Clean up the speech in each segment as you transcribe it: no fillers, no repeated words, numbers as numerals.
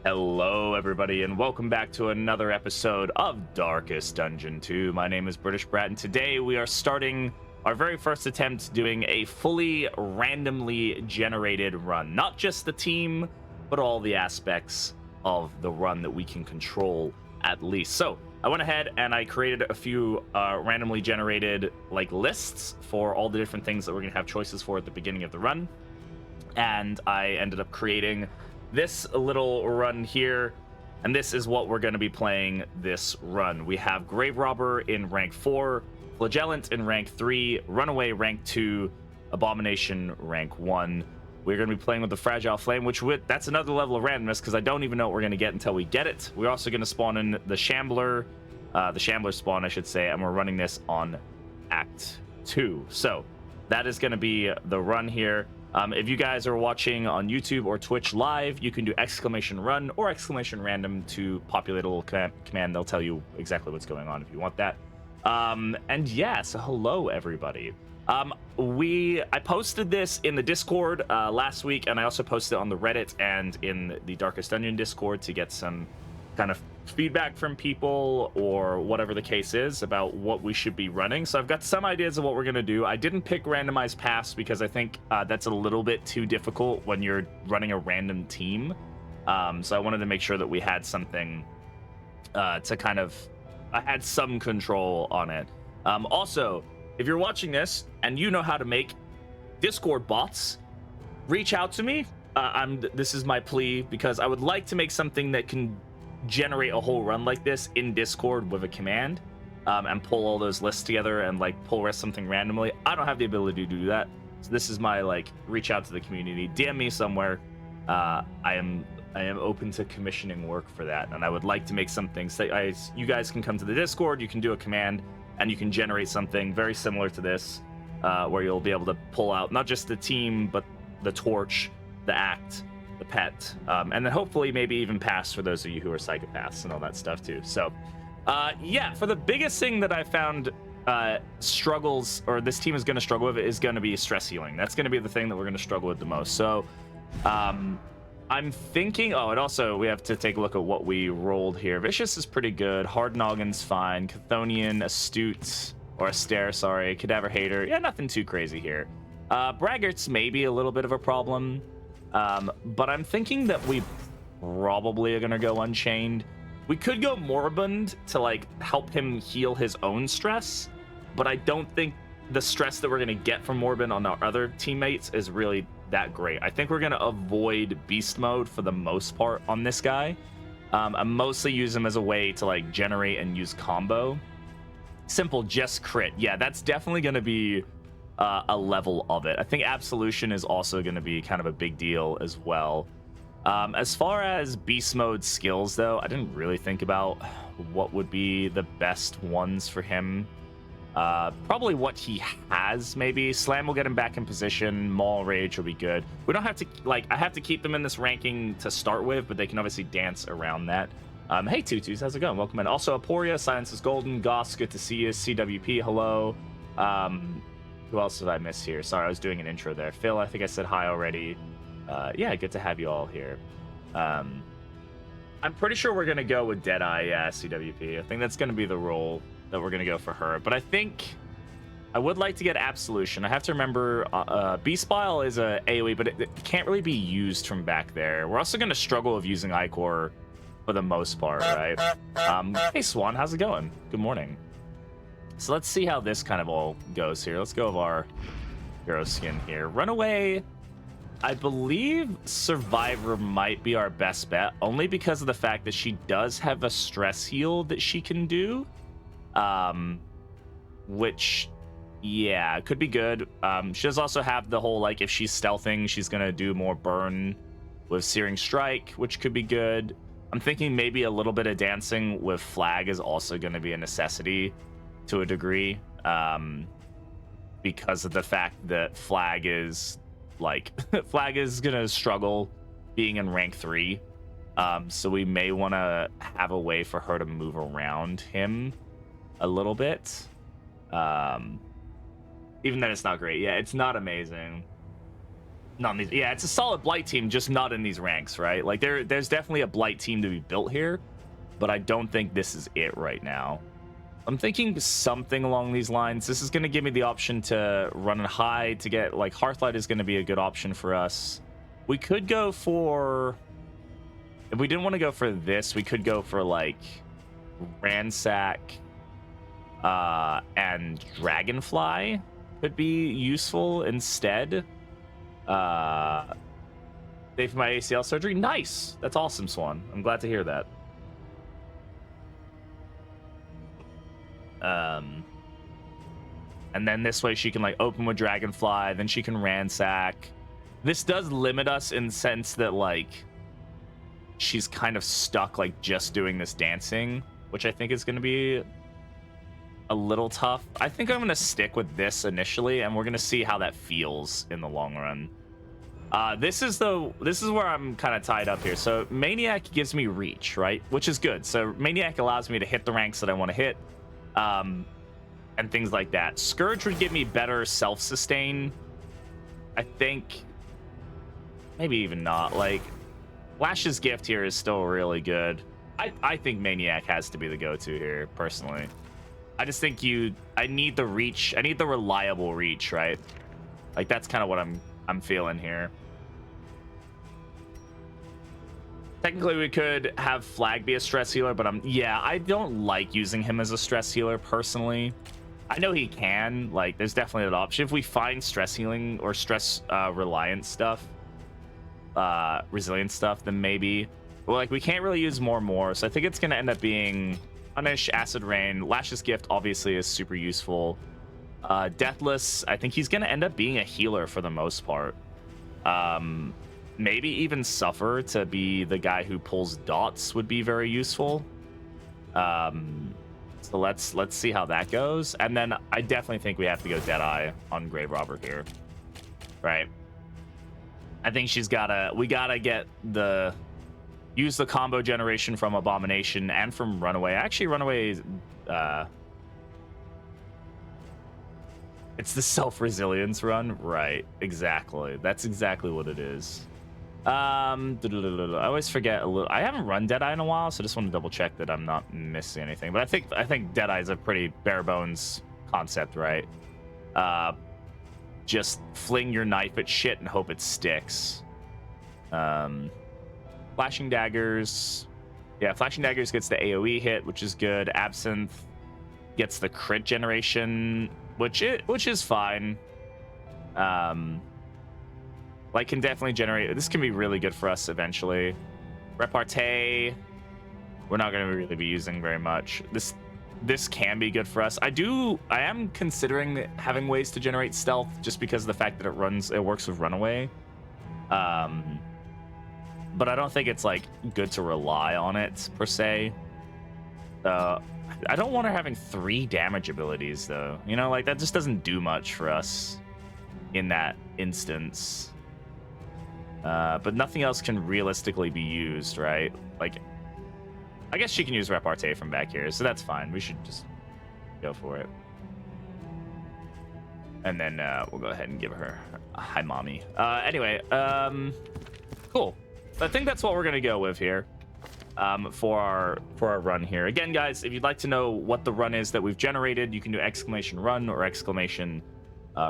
Hello, everybody, and welcome back to another episode of Darkest Dungeon 2. My name is Britishbrat, and today we are starting our very first attempt doing a fully randomly generated run. Not just the team, but all the aspects of the run that we can control at least. So I went ahead and I created a few randomly generated lists for all the different things that we're going to have choices for at the beginning of the run. And I ended up creating this little run here, and this is what we're going to be playing this run. We have Grave Robber in rank 4, Flagellant in rank 3, Runaway rank 2, Abomination rank 1. We're going to be playing with the Fragile Flame, that's another level of randomness because I don't even know what we're going to get until we get it. We're also going to spawn in the Shambler spawn, I should say, and we're running this on Act 2. So that is going to be the run here. If you guys are watching on YouTube or Twitch live, you can do !run or !random to populate a little command. They'll tell you exactly what's going on if you want that. And yeah, so hello, everybody. I posted this in the Discord last week, and I also posted it on the Reddit and in the Darkest Dungeon Discord to get some kind of feedback from people or whatever the case is about what we should be running. So I've got some ideas of what we're going to do. I didn't pick randomized pass because I think that's a little bit too difficult when you're running a random team. So I wanted to make sure that we had something to kind of I had some control on it. Also, if you're watching this and you know how to make Discord bots, reach out to me. This is my plea because I would like to make something that can generate a whole run like this in Discord with a command, and pull all those lists together and pull something randomly. I don't have the ability to do that, so this is my reach out to the community, DM me somewhere. I am open to commissioning work for that, and I would like to make something. You guys can come to the Discord, you can do a command, and you can generate something very similar to this, where you'll be able to pull out not just the team, but the torch, the act, the pet, and then hopefully maybe even pass for those of you who are psychopaths and all that stuff too. So yeah, for the biggest thing that I found struggles, or this team is going to struggle with, is going to be stress healing. That's going to be the thing that we're going to struggle with the most. So I'm thinking, and also we have to take a look at what we rolled here. Vicious is pretty good, Hard Noggin's fine, Chthonian, Astute, or Astaire, sorry, Cadaver Hater, yeah, nothing too crazy here. Braggart's maybe a little bit of a problem. But I'm thinking that we probably are going to go Unchained. We could go Moribund to help him heal his own stress, but I don't think the stress that we're going to get from Moribund on our other teammates is really that great. I think we're going to avoid Beast Mode for the most part on this guy. I mostly use him as a way to generate and use combo. Simple, just crit. Yeah, that's definitely going to be a level of it. I think Absolution is also going to be kind of a big deal as well. As far as beast mode skills, though, I didn't really think about what would be the best ones for him. Probably what he has, maybe. Slam will get him back in position. Maul Rage will be good. We don't have to, I have to keep them in this ranking to start with, but they can obviously dance around that. Hey, Tutus, how's it going? Welcome in. Also, Aporia, Silence is Golden. Goss, good to see you. CWP, hello. Who else did I miss here? Sorry, I was doing an intro there. Phil, I think I said hi already. Yeah, good to have you all here. I'm pretty sure we're going to go with ddII, yeah, CWP. I think that's going to be the role that we're going to go for her. But I think I would like to get Absolution. I have to remember Beast Bile is a AoE, but it can't really be used from back there. We're also going to struggle with using Icor for the most part, right? Hey, Swan, how's it going? Good morning. So let's see how this kind of all goes here. Let's go with our hero skin here. Runaway, I believe Survivor might be our best bet, only because of the fact that she does have a stress heal that she can do. Which, yeah, could be good. She does also have the whole, if she's stealthing, she's going to do more burn with Searing Strike, which could be good. I'm thinking maybe a little bit of dancing with Flag is also going to be a necessity to a degree, because of the fact that Flag is Flag is gonna struggle being in rank 3, so we may want to have a way for her to move around him a little bit, even then it's not great. Yeah, it's not amazing. not in these. Yeah, it's a solid blight team, just not in these ranks, right? Like there's definitely a blight team to be built here, but I don't think this is it right now. I'm thinking something along these lines. This is going to give me the option to run and hide to get, like, Hearthlight is going to be a good option for us. We could go for, if we didn't want to go for this, we could go for, like, Ransack and Dragonfly could be useful instead. Day for my ACL surgery. Nice. That's awesome, Swan. I'm glad to hear that. And then this way she can, like, open with Dragonfly, then she can Ransack. This does limit us in the sense that, like, she's kind of stuck, like, just doing this dancing, which I think is going to be a little tough. I think I'm going to stick with this initially, and we're going to see how that feels in the long run. This is where I'm kind of tied up here. So Maniac gives me reach, right? Which is good. So Maniac allows me to hit the ranks that I want to hit. And things like that. Scourge would give me better self-sustain. I think maybe even not. Like, Lash's Gift here is still really good. I think Maniac has to be the go-to here, personally. I just think I need the reach. I need the reliable reach, right? Like, that's kind of what I'm feeling here. Technically, we could have Flag be a stress healer, but yeah, I don't like using him as a stress healer personally. I know he can, like, there's definitely an option. If we find stress healing or stress reliant stuff, resilient stuff, then maybe. Well, like, we can't really use more, so I think it's going to end up being Punish, Acid Rain. Lash's Gift obviously is super useful. Deathless, I think he's going to end up being a healer for the most part. Maybe even Suffer to be the guy who pulls dots would be very useful. So let's see how that goes. And then I definitely think we have to go ddII on Grave Robber here. Right. I think we gotta use the combo generation from Abomination and from Runaway. Actually, Runaway, it's the self-resilience run. Right, exactly. That's exactly what it is. I always forget a little. I haven't run ddII in a while, so I just want to double check that I'm not missing anything. But I think ddII is a pretty bare bones concept, right? Just fling your knife at shit and hope it sticks. Flashing Daggers, yeah, Flashing Daggers gets the AOE hit, which is good. Absinthe gets the crit generation, which is fine. Like, can definitely generate. This can be really good for us eventually. Repartee, we're not going to really be using very much. This can be good for us. I am considering having ways to generate stealth just because of the fact that it works with Runaway. But I don't think it's, like, good to rely on it per se. I don't want her having 3 damage abilities though. You know, like, that just doesn't do much for us in that instance. But nothing else can realistically be used, right? Like, I guess she can use Repartee from back here, so that's fine. We should just go for it. And then we'll go ahead and give her a hi, mommy. Anyway, cool. I think that's what we're gonna go with here for our run here. Again, guys, if you'd like to know what the run is that we've generated, you can do !run or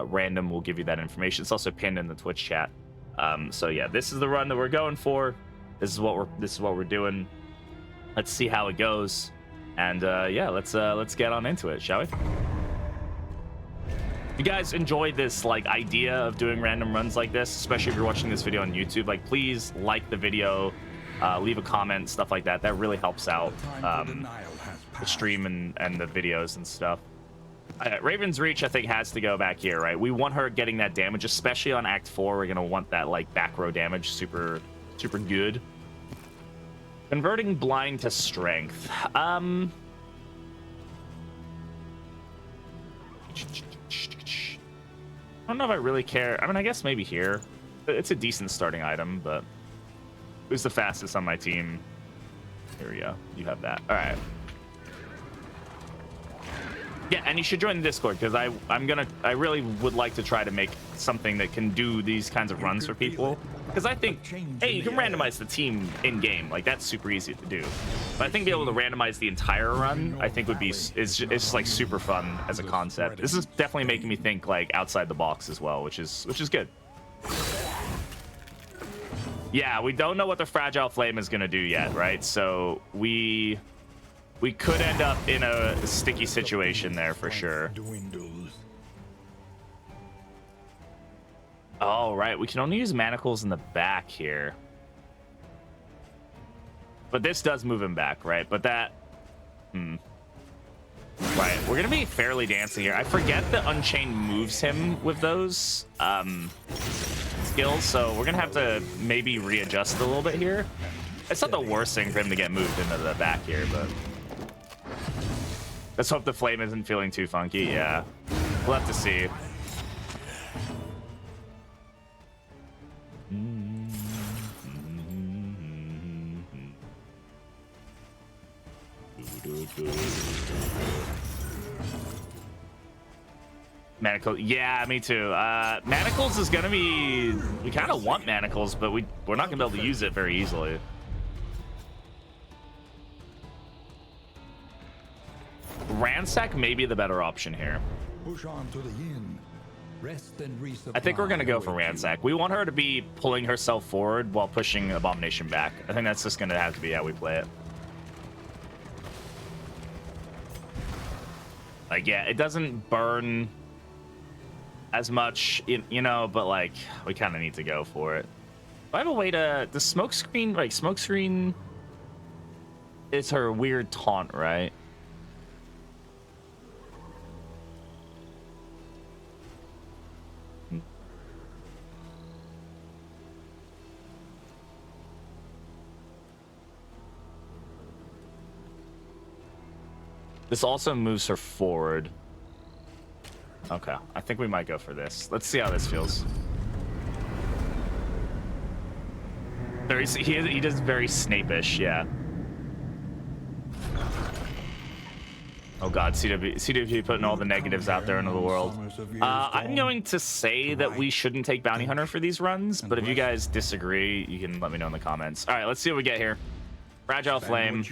!random. We'll give you that information. It's also pinned in the Twitch chat. So yeah, this is the run that we're going for. This is what we're doing. Let's see how it goes, and yeah, let's get on into it, shall we? If you guys enjoyed this, like, idea of doing random runs like this, especially if you're watching this video on YouTube, like, please like the video, leave a comment, stuff like that. That really helps out the stream and the videos and stuff. Raven's Reach, I think, has to go back here, right? We want her getting that damage, especially on Act 4. We're gonna want that, like, back row damage super good. Converting Blind to Strength. I don't know if I really care. I mean, I guess maybe here. It's a decent starting item, but who's the fastest on my team? Here we go. You have that. All right. Yeah, and you should join the Discord, because I really would like to try to make something that can do these kinds of runs for people. Because I think, hey, you can randomize the team in game, like that's super easy to do. But I think being able to randomize the entire run, I think would be it's like super fun as a concept. This is definitely making me think like outside the box as well, which is good. Yeah, we don't know what the Fragile Flame is gonna do yet, right? So we could end up in a sticky situation there for sure. Oh, right. We can only use manacles in the back here. But this does move him back, right? But that... Right. We're going to be fairly dancing here. I forget that Unchained moves him with those skills, so we're going to have to maybe readjust a little bit here. It's not the worst thing for him to get moved into the back here, but... Let's hope the flame isn't feeling too funky. Yeah, we'll have to see. Manacle, yeah, me too. Manacles is gonna be... We kind of want manacles, but we're not gonna be able to use it very easily. Ransack may be the better option here. Push on to the inn. Rest and resupply. I think we're gonna go for Ransack. We want her to be pulling herself forward while pushing Abomination back. I think that's just gonna have to be how we play it. Like, yeah, it doesn't burn as much, you know, but like we kind of need to go for it. Do I have a way to the smoke screen? Like, smoke screen is her weird taunt, right? This also moves her forward. Okay, I think we might go for this. Let's see how this feels. He does very Snape-ish, yeah. Oh god, CWP putting all the negatives out there into the world. I'm going to say that we shouldn't take Bounty Hunter for these runs, but if you guys disagree, you can let me know in the comments. All right, let's see what we get here. Fragile Flame.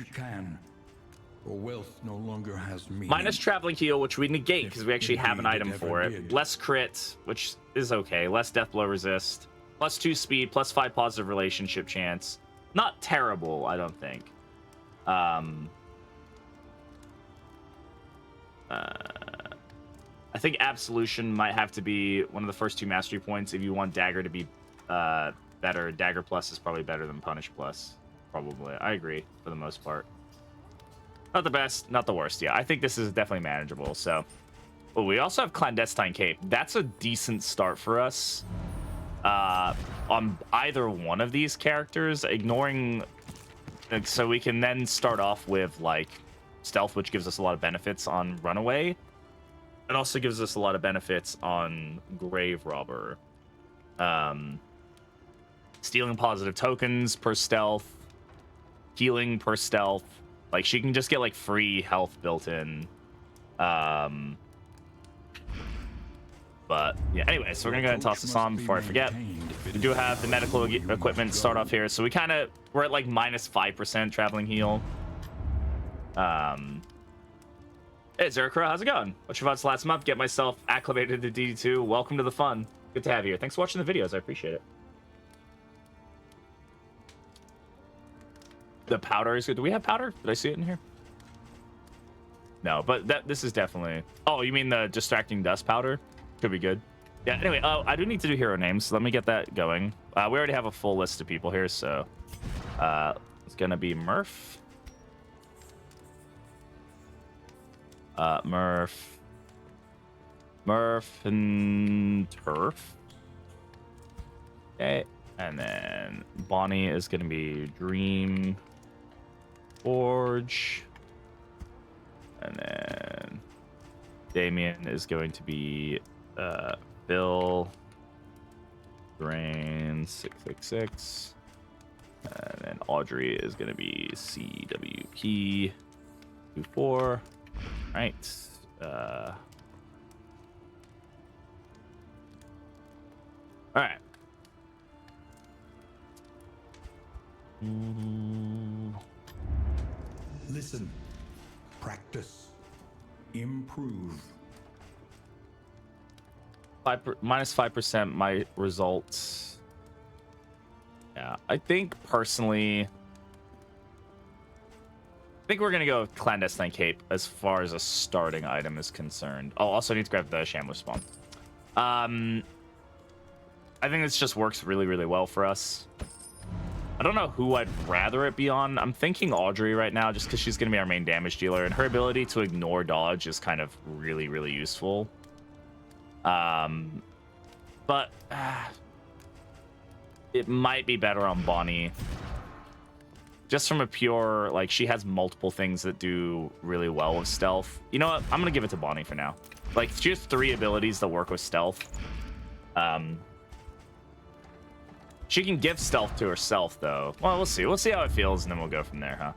Or wealth no longer has meaning. Minus traveling heal, which we negate because we actually have an item for it. Less crit, which is okay. Less death blow resist. Plus 2 speed, plus 5 positive relationship chance. Not terrible, I don't think. I think Absolution might have to be one of the first 2 mastery points if you want Dagger to be better. Dagger Plus is probably better than Punish Plus. Probably. I agree for the most part. Not the best, not the worst. Yeah, I think this is definitely manageable. So, oh, we also have Clandestine Cape. That's a decent start for us on either one of these characters. Ignoring, so we can then start off with like Stealth, which gives us a lot of benefits on Runaway. It also gives us a lot of benefits on Grave Robber. Stealing positive tokens per stealth, healing per stealth. Like, she can just get, like, free health built in. But, yeah, anyway, so we're going to go ahead and toss this on before I forget. We do have the medical equipment start off here. So we're at, like, minus 5% traveling heal. Hey, Zerkra, how's it going? What's your thoughts last month? Get myself acclimated to ddII. Welcome to the fun. Good to have you here. Thanks for watching the videos. I appreciate it. The powder is good. Do we have powder? Did I see it in here? No, but this is definitely... Oh, you mean the distracting dust powder? Could be good. Yeah, anyway, I do need to do hero names, so let me get that going. We already have a full list of people here, so... it's gonna be Murph. Murph and Turf. Okay, and then Bonnie is gonna be Dream Forge, and then Damien is going to be Bill Drain 666, and then Audrey is going to be CWP 24. Right. All right. Listen, practice, improve. -5% my results. Yeah, I think personally, we're gonna go with clandestine cape as far as a starting item is concerned. Oh, also need to grab the shambler spawn. I think this just works really, really well for us. I don't know who I'd rather it be on. I'm thinking Audrey right now, just because she's gonna be our main damage dealer, and her ability to ignore dodge is kind of really, really useful. But it might be better on Bonnie. Just from a pure, like, she has multiple things that do really well with stealth. You know what? I'm gonna give it to Bonnie for now. Like, she has 3 abilities that work with stealth. She can give stealth to herself, though. Well, we'll see. We'll see how it feels, and then we'll go from there, huh?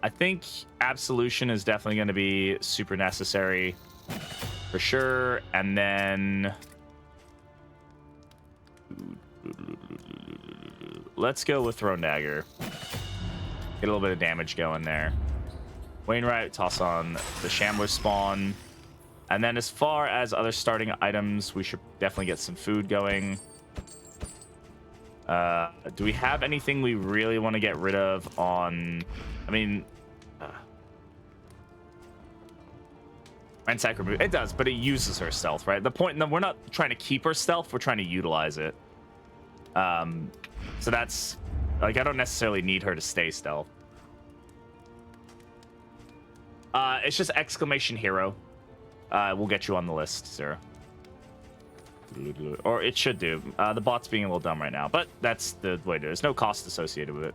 I think Absolution is definitely going to be super necessary for sure. And then let's go with Thrown Dagger. Get a little bit of damage going there. Wainwright, toss on the Shambler spawn. And then as far as other starting items, we should definitely get some food going. Do we have anything we really want to get rid of on... I mean... Ransack remove. It does, but it uses her stealth, right? The point... No, we're not trying to keep her stealth. We're trying to utilize it. So that's... Like, I don't necessarily need her to stay stealth. It's just exclamation hero. We'll get you on the list, Sarah. Or it should do. The bot's being a little dumb right now, but that's the way to do it. There's no cost associated with it.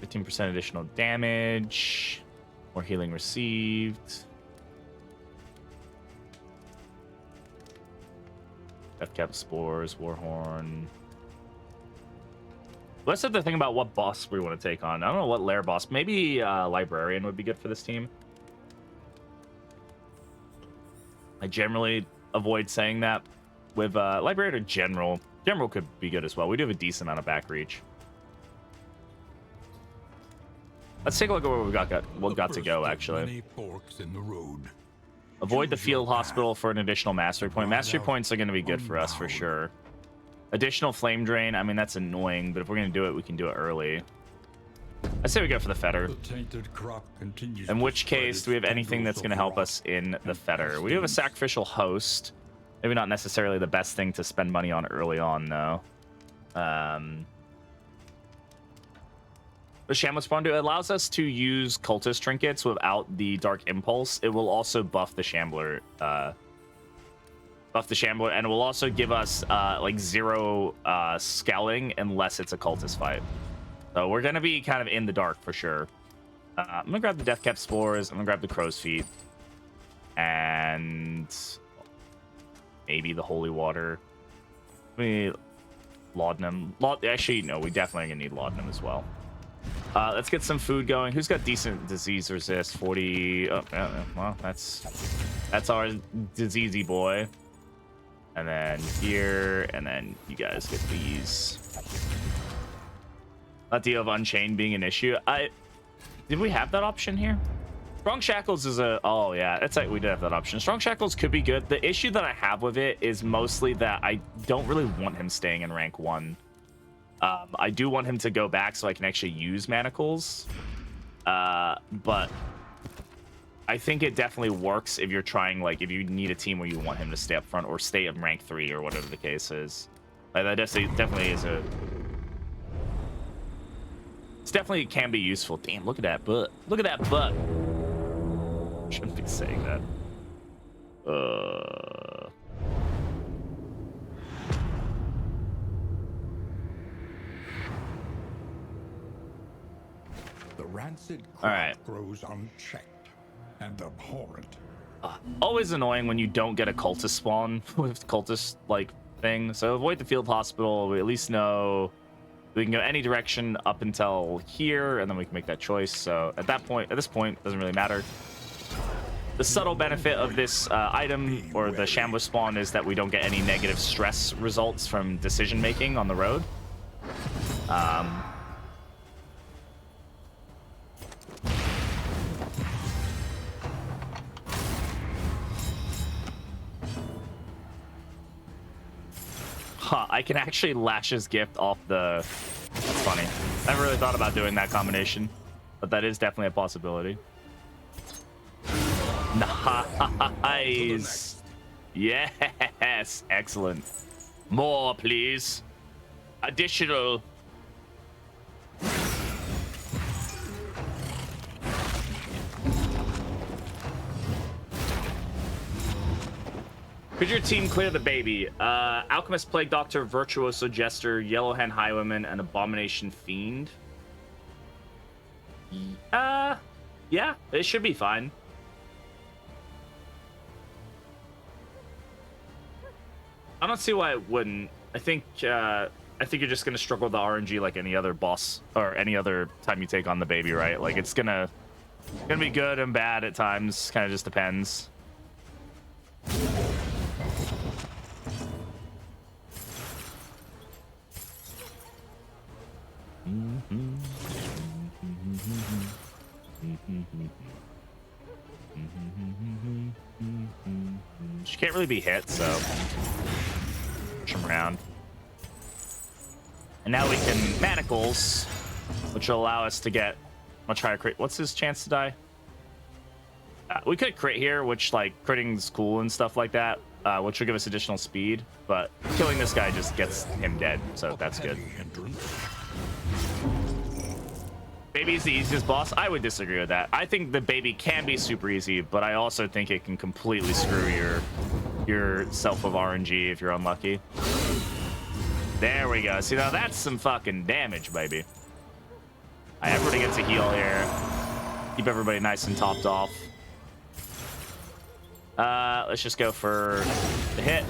15% additional damage. More healing received. Deathcap spores, Warhorn. Let's have to think about what boss we want to take on. I don't know what lair boss. Maybe Librarian would be good for this team. I generally avoid saying that. With Librarian or General. General could be good as well. We do have a decent amount of back reach. Let's take a look at where we got to go, actually. Avoid the field hospital for an additional mastery point. Mastery points are going to be good for us, for sure. Additional flame drain. I mean, that's annoying, but if we're going to do it, we can do it early. I say we go for the fetter. In which case, do we have anything that's going to help us in the fetter? We do have a sacrificial host. Maybe not necessarily the best thing to spend money on early on, though. The Shambler Spawn it allows us to use cultist trinkets without the Dark Impulse. It will also buff the Shambler, and it will also give us like 0 scouting unless it's a cultist fight. So we're gonna be kind of in the dark for sure. I'm gonna grab the Deathcap spores. I'm gonna grab the crow's feet, and maybe the holy water. We laudanum. Actually, no, we definitely gonna need laudanum as well. Let's get some food going. Who's got decent disease resist? 40. Oh, yeah, well, that's our diseasey boy. And then here, and then you guys get these. That deal of Unchained being an issue. Did we have that option here? Strong Shackles is a... Oh, yeah. It's like we did have that option. Strong Shackles could be good. The issue that I have with it is mostly that I don't really want him staying in rank 1. I do want him to go back so I can actually use manacles. But I think it definitely works if you're trying, like, if you need a team where you want him to stay up front or stay in rank 3 or whatever the case is. Like, that definitely is a... It's definitely can be useful. Damn, look at that butt. Look at that butt. Shouldn't be saying that. The rancid right. grows unchecked and abhorrent. Always annoying when you don't get a cultist spawn with cultist like thing. So avoid the field hospital. We at least know we can go any direction up until here, and then we can make that choice. So at this point, it doesn't really matter. The subtle benefit of this item, or the Shambler spawn, is that we don't get any negative stress results from decision making on the road. I can actually lash his gift off the... That's funny. I never really thought about doing that combination, but that is definitely a possibility. Nice. Yes. Excellent. More, please. Additional. Could your team clear the baby? Alchemist, Plague Doctor, Virtuoso Jester, Yellow Hand Highwayman, and Abomination Fiend. Yeah, it should be fine. I don't see why it wouldn't. I think you're just gonna struggle with the RNG like any other boss or any other time you take on the baby, right? Like it's gonna be good and bad at times. Kind of just depends. She can't really be hit, so push him around. And now we can manacles, which will allow us to get. I'll try to crit. What's his chance to die? We could crit here, which like critting's cool and stuff like that, which will give us additional speed. But killing this guy just gets him dead, so that's good. Baby's the easiest boss. I would disagree with that. I think the baby can be super easy, but I also think it can completely screw yourself of RNG if you're unlucky. There we go. See, now that's some fucking damage, baby. Everybody gets a heal here. Keep everybody nice and topped off. Let's just go for the hit.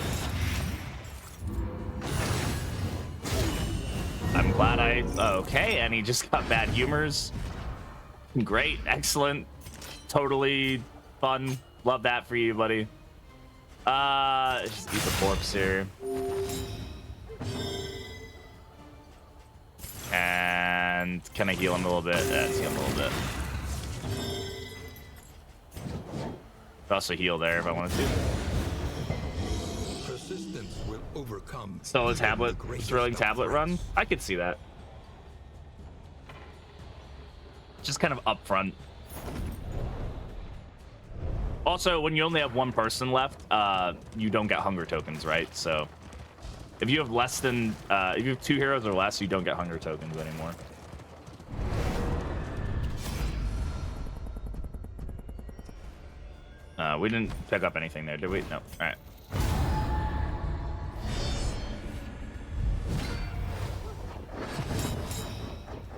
I'm glad okay, and he just got bad humors. Great, excellent, totally fun. Love that for you, buddy. Let's just eat the corpse here. And can I heal him a little bit? Let's heal him a little bit. Could also heal there if I wanted to. Persistence will overcome. So a tablet, thrilling tablet run? I could see that. Just kind of upfront. Also, when you only have one person left, you don't get hunger tokens, right? So if you have less than, if you have 2 heroes or less, you don't get hunger tokens anymore. We didn't pick up anything there, did we? No. All right.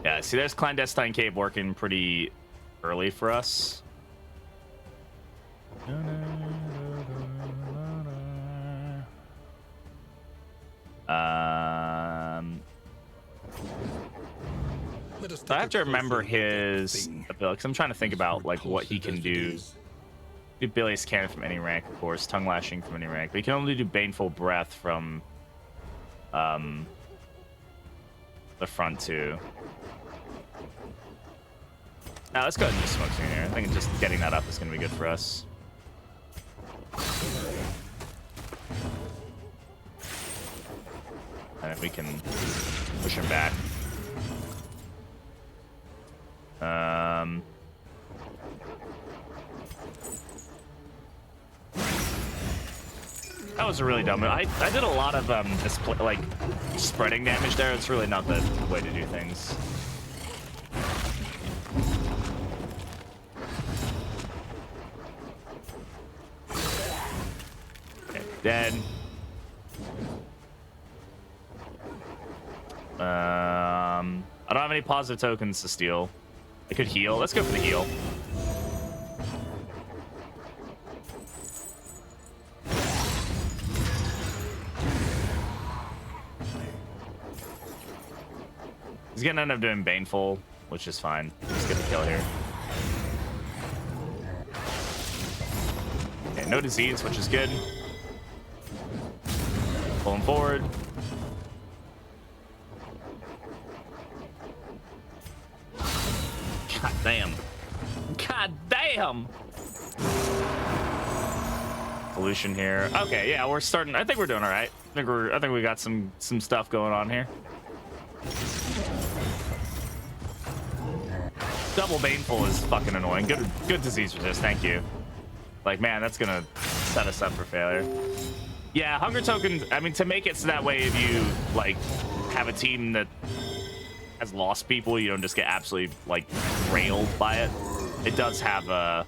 Yeah, see, there's Clandestine Cave working pretty early for us. So I have to remember his ability, because I'm trying to think about like what he can do. Do Bilious Cannon from any rank, of course. Tongue Lashing from any rank. But he can only do Baneful Breath from the front two. Now let's go ahead and just smoke screen here. I think just getting that up is going to be good for us. And if we can push him back. That was a really dumb. I did a lot of like spreading damage there. It's really not the way to do things. Okay, dead. I don't have any positive tokens to steal. I could heal. Let's go for the heal. He's gonna end up doing Baneful, which is fine. Let's get the kill here. no disease, which is good. Pulling forward. God damn. God damn. Pollution here. Okay, yeah, we're starting. I think we're doing all right. I think we got some stuff going on here. Double Baneful is fucking annoying. Good disease resist. Thank you. Like, man, that's gonna set us up for failure. Yeah, hunger tokens. I mean, to make it so that way, if you like have a team that has lost people, you don't just get absolutely like railed by it. It does have a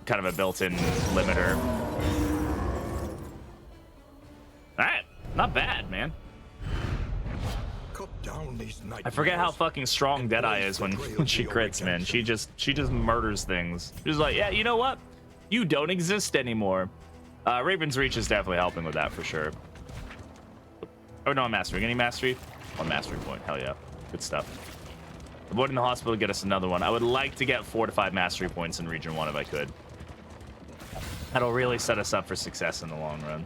kind of a built-in limiter. All right, not bad, man. I forget how fucking strong ddII is when she crits, man. She just murders things. She's like, yeah, you know what? You don't exist anymore. Raven's Reach is definitely helping with that for sure. Oh no, I'm mastering. Any mastery? One mastery point. Hell yeah. Good stuff. Avoiding the hospital, get us another one. I would like to get 4 to 5 mastery points in region 1 if I could. That'll really set us up for success in the long run.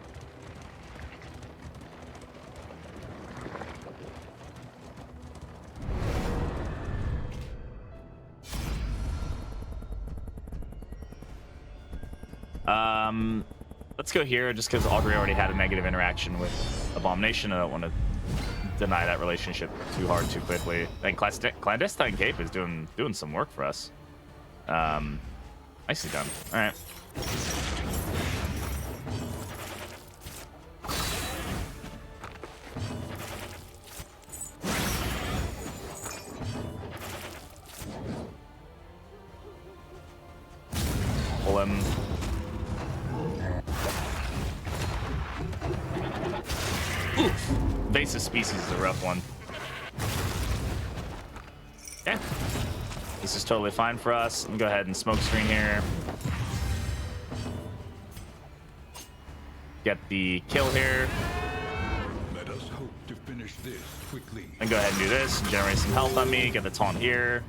Let's go here just because Audrey already had a negative interaction with Abomination. I don't want to deny that relationship too hard too quickly. And Clandestine Cape is doing some work for us. Nicely done. All right. Pull him. Oof. Invasive species is a rough one. Yeah. This is totally fine for us. Let me go ahead and smoke screen here. Get the kill here. Let us hope to finish this quickly. And go ahead and do this. Generate some health on me. Get the taunt here.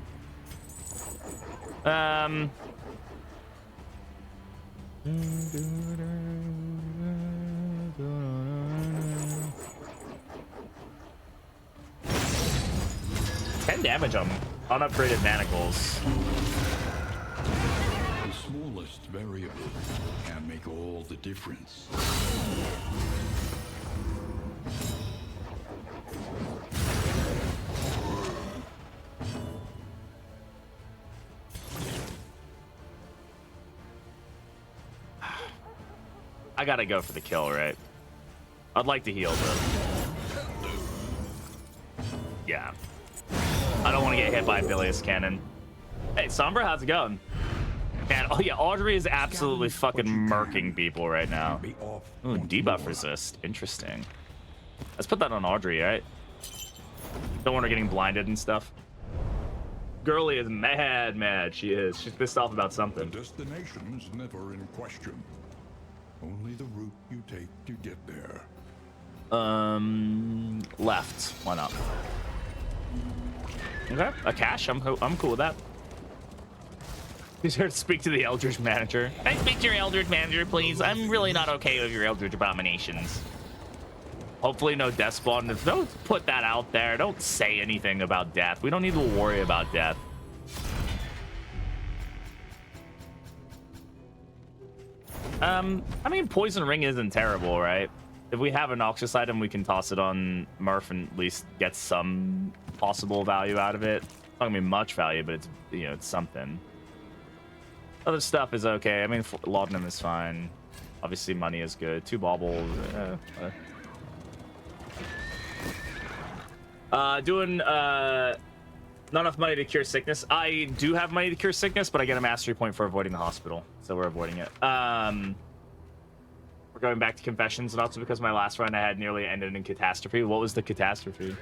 10 damage on unupgraded manacles. The smallest variable can make all the difference. I gotta go for the kill, right? I'd like to heal, but yeah. I don't want to get hit by a bilious cannon. Hey, Sombra, how's it going? Man, oh yeah, Audrey is absolutely fucking murking people right now. Ooh, debuff resist. Interesting. Let's put that on Audrey, right? Don't want her getting blinded and stuff. Girly is mad. She is. She's pissed off about something. The destination's never in question. Only the route you take to get there. Left. Why not? Okay, a cache. I'm cool with that. He's here to speak to the Eldritch Manager. Can I speak to your Eldritch Manager, please? I'm really not okay with your Eldritch Abominations. Hopefully no death spawn. Don't put that out there. Don't say anything about death. We don't need to worry about death. I mean, Poison Ring isn't terrible, right? If we have a Noxious item, we can toss it on Murph and at least get some possible value out of it. It's not gonna be much value, but it's, you know, it's something. Other stuff is okay. I mean, laudanum is fine. Obviously, money is good. 2 baubles. Doing not enough money to cure sickness. I do have money to cure sickness, but I get a mastery point for avoiding the hospital, so we're avoiding it. We're going back to confessions, and also because my last run I had nearly ended in catastrophe. What was the catastrophe?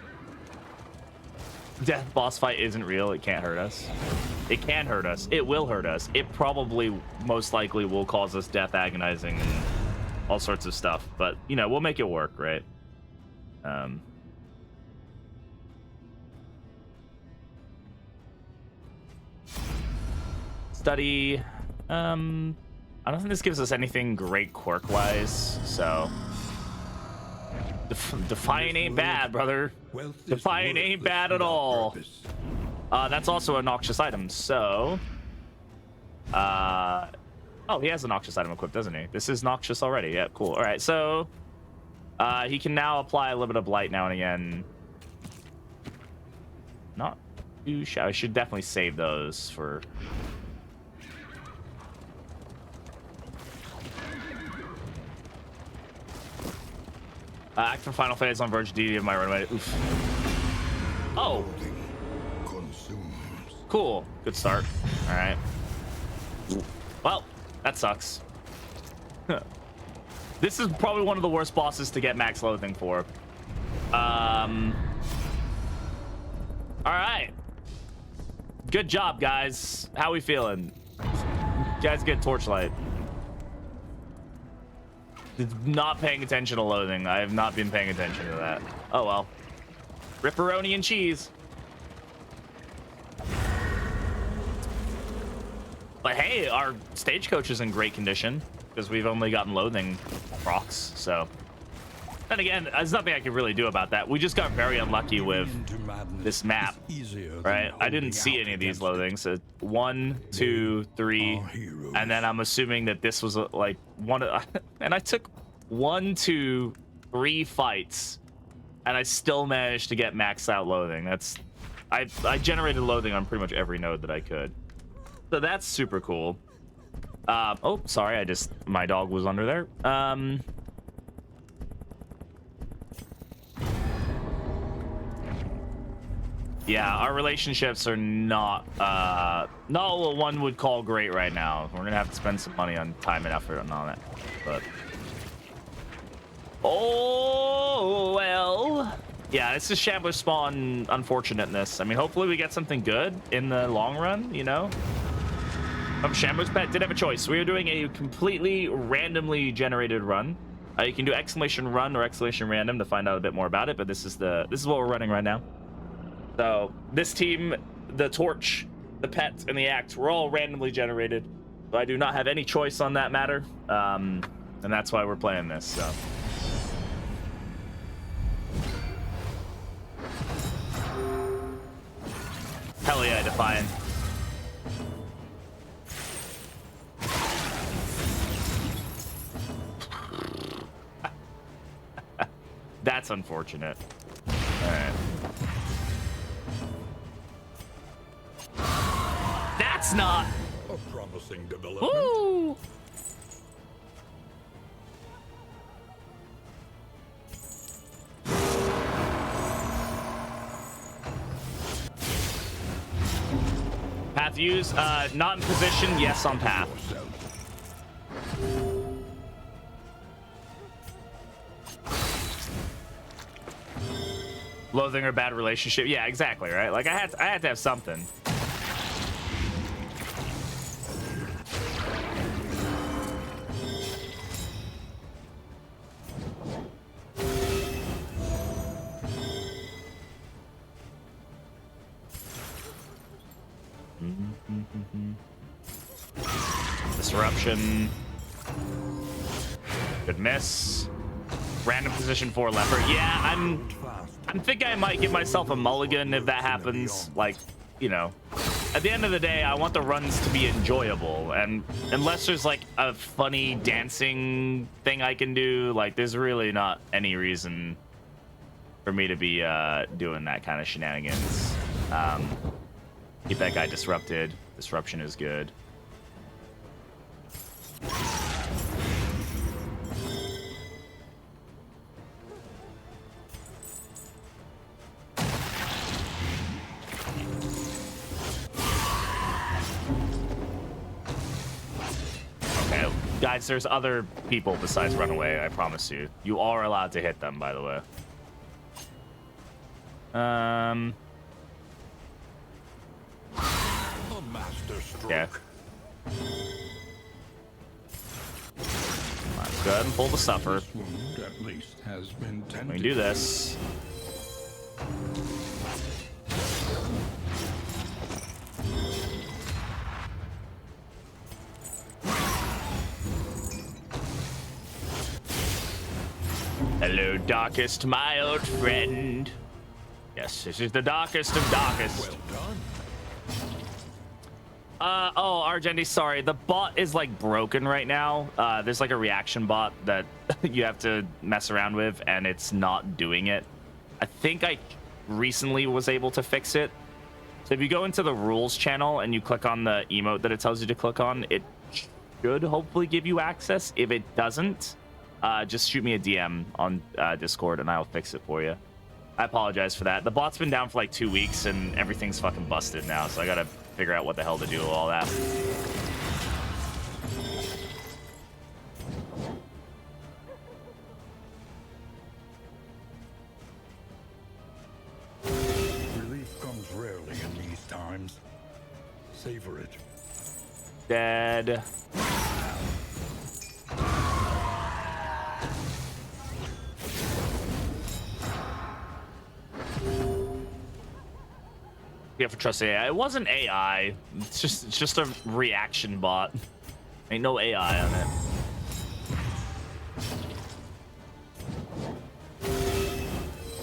Death boss fight isn't real. It can't hurt us. It can hurt us. It will hurt us. It probably, most likely, will cause us death agonizing and all sorts of stuff. But, you know, we'll make it work, right? Study. I don't think this gives us anything great quirk-wise, so... Defiant ain't bad, brother. Defiant ain't bad at all. That's also a noxious item, so... Oh, he has a noxious item equipped, doesn't he? This is noxious already. Yeah, cool. All right, so... he can now apply a little bit of blight now and again. Not too shabby. I should definitely save those for... Act for final phase on verge DD of my runway. Oof. Oh. Cool. Good start. All right. Well, that sucks. This is probably one of the worst bosses to get max loathing for. All right. Good job, guys. How we feeling? You guys get torchlight. Not paying attention to loathing. I have not been paying attention to that. Oh well. Ripperoni and cheese. But hey, our stagecoach is in great condition because we've only gotten loathing procs. So, and again, there's nothing I can really do about that. We just got very unlucky with this map, right? I didn't see any of these loathings. So 1, 2, 3, and then I'm assuming that this was like one. And I took 1, 2, 3 fights, and I still managed to get maxed out loathing. That's I generated loathing on pretty much every node that I could. So that's super cool. Oh, sorry, my dog was under there. Yeah, our relationships are not what one would call great right now. We're gonna have to spend some money on time and effort on all that. But oh well. Yeah, it's just Shambler spawn unfortunateness. I mean, hopefully we get something good in the long run, you know? Shambler's pet did have a choice. We are doing a completely randomly generated run. You can do exclamation run or exclamation random to find out a bit more about it, but this is what we're running right now. So this team, the torch, the pet, and the act were all randomly generated. So I do not have any choice on that matter, and that's why we're playing this. So. Hell yeah, Defiant. That's unfortunate. All right. That's not a promising development. Woo! Path use, not in position, yes on path. Loathing or bad relationship, yeah, exactly, right? Like I had to have something. Disruption. Good miss. Random position 4 leopard. Yeah, I'm thinking I might give myself a mulligan if that happens. Like, you know, at the end of the day, I want the runs to be enjoyable, and unless there's like a funny dancing thing I can do, like there's really not any reason for me to be doing that kind of shenanigans. Keep that guy disrupted. Disruption is good. Okay, guys, there's other people besides Runaway, I promise you. You are allowed to hit them, by the way. Yeah. Let's go ahead and pull the suffer. We can do this. Hello, darkest, my old friend. Yes, this is the darkest of darkest. Well done. Oh, Argendi, sorry. The bot is like broken right now. There's like a reaction bot that you have to mess around with, and it's not doing it. I think I recently was able to fix it. So if you go into the rules channel and you click on the emote that it tells you to click on, it should hopefully give you access. If it doesn't, just shoot me a DM on Discord and I'll fix it for you. I apologize for that. The bot's been down for like 2 weeks and everything's fucking busted now, so I gotta figure out what the hell to do with all that. Relief comes rarely in these times. Savor it. Dead. You have to trust AI. It wasn't AI. It's just a reaction bot. Ain't no AI on it.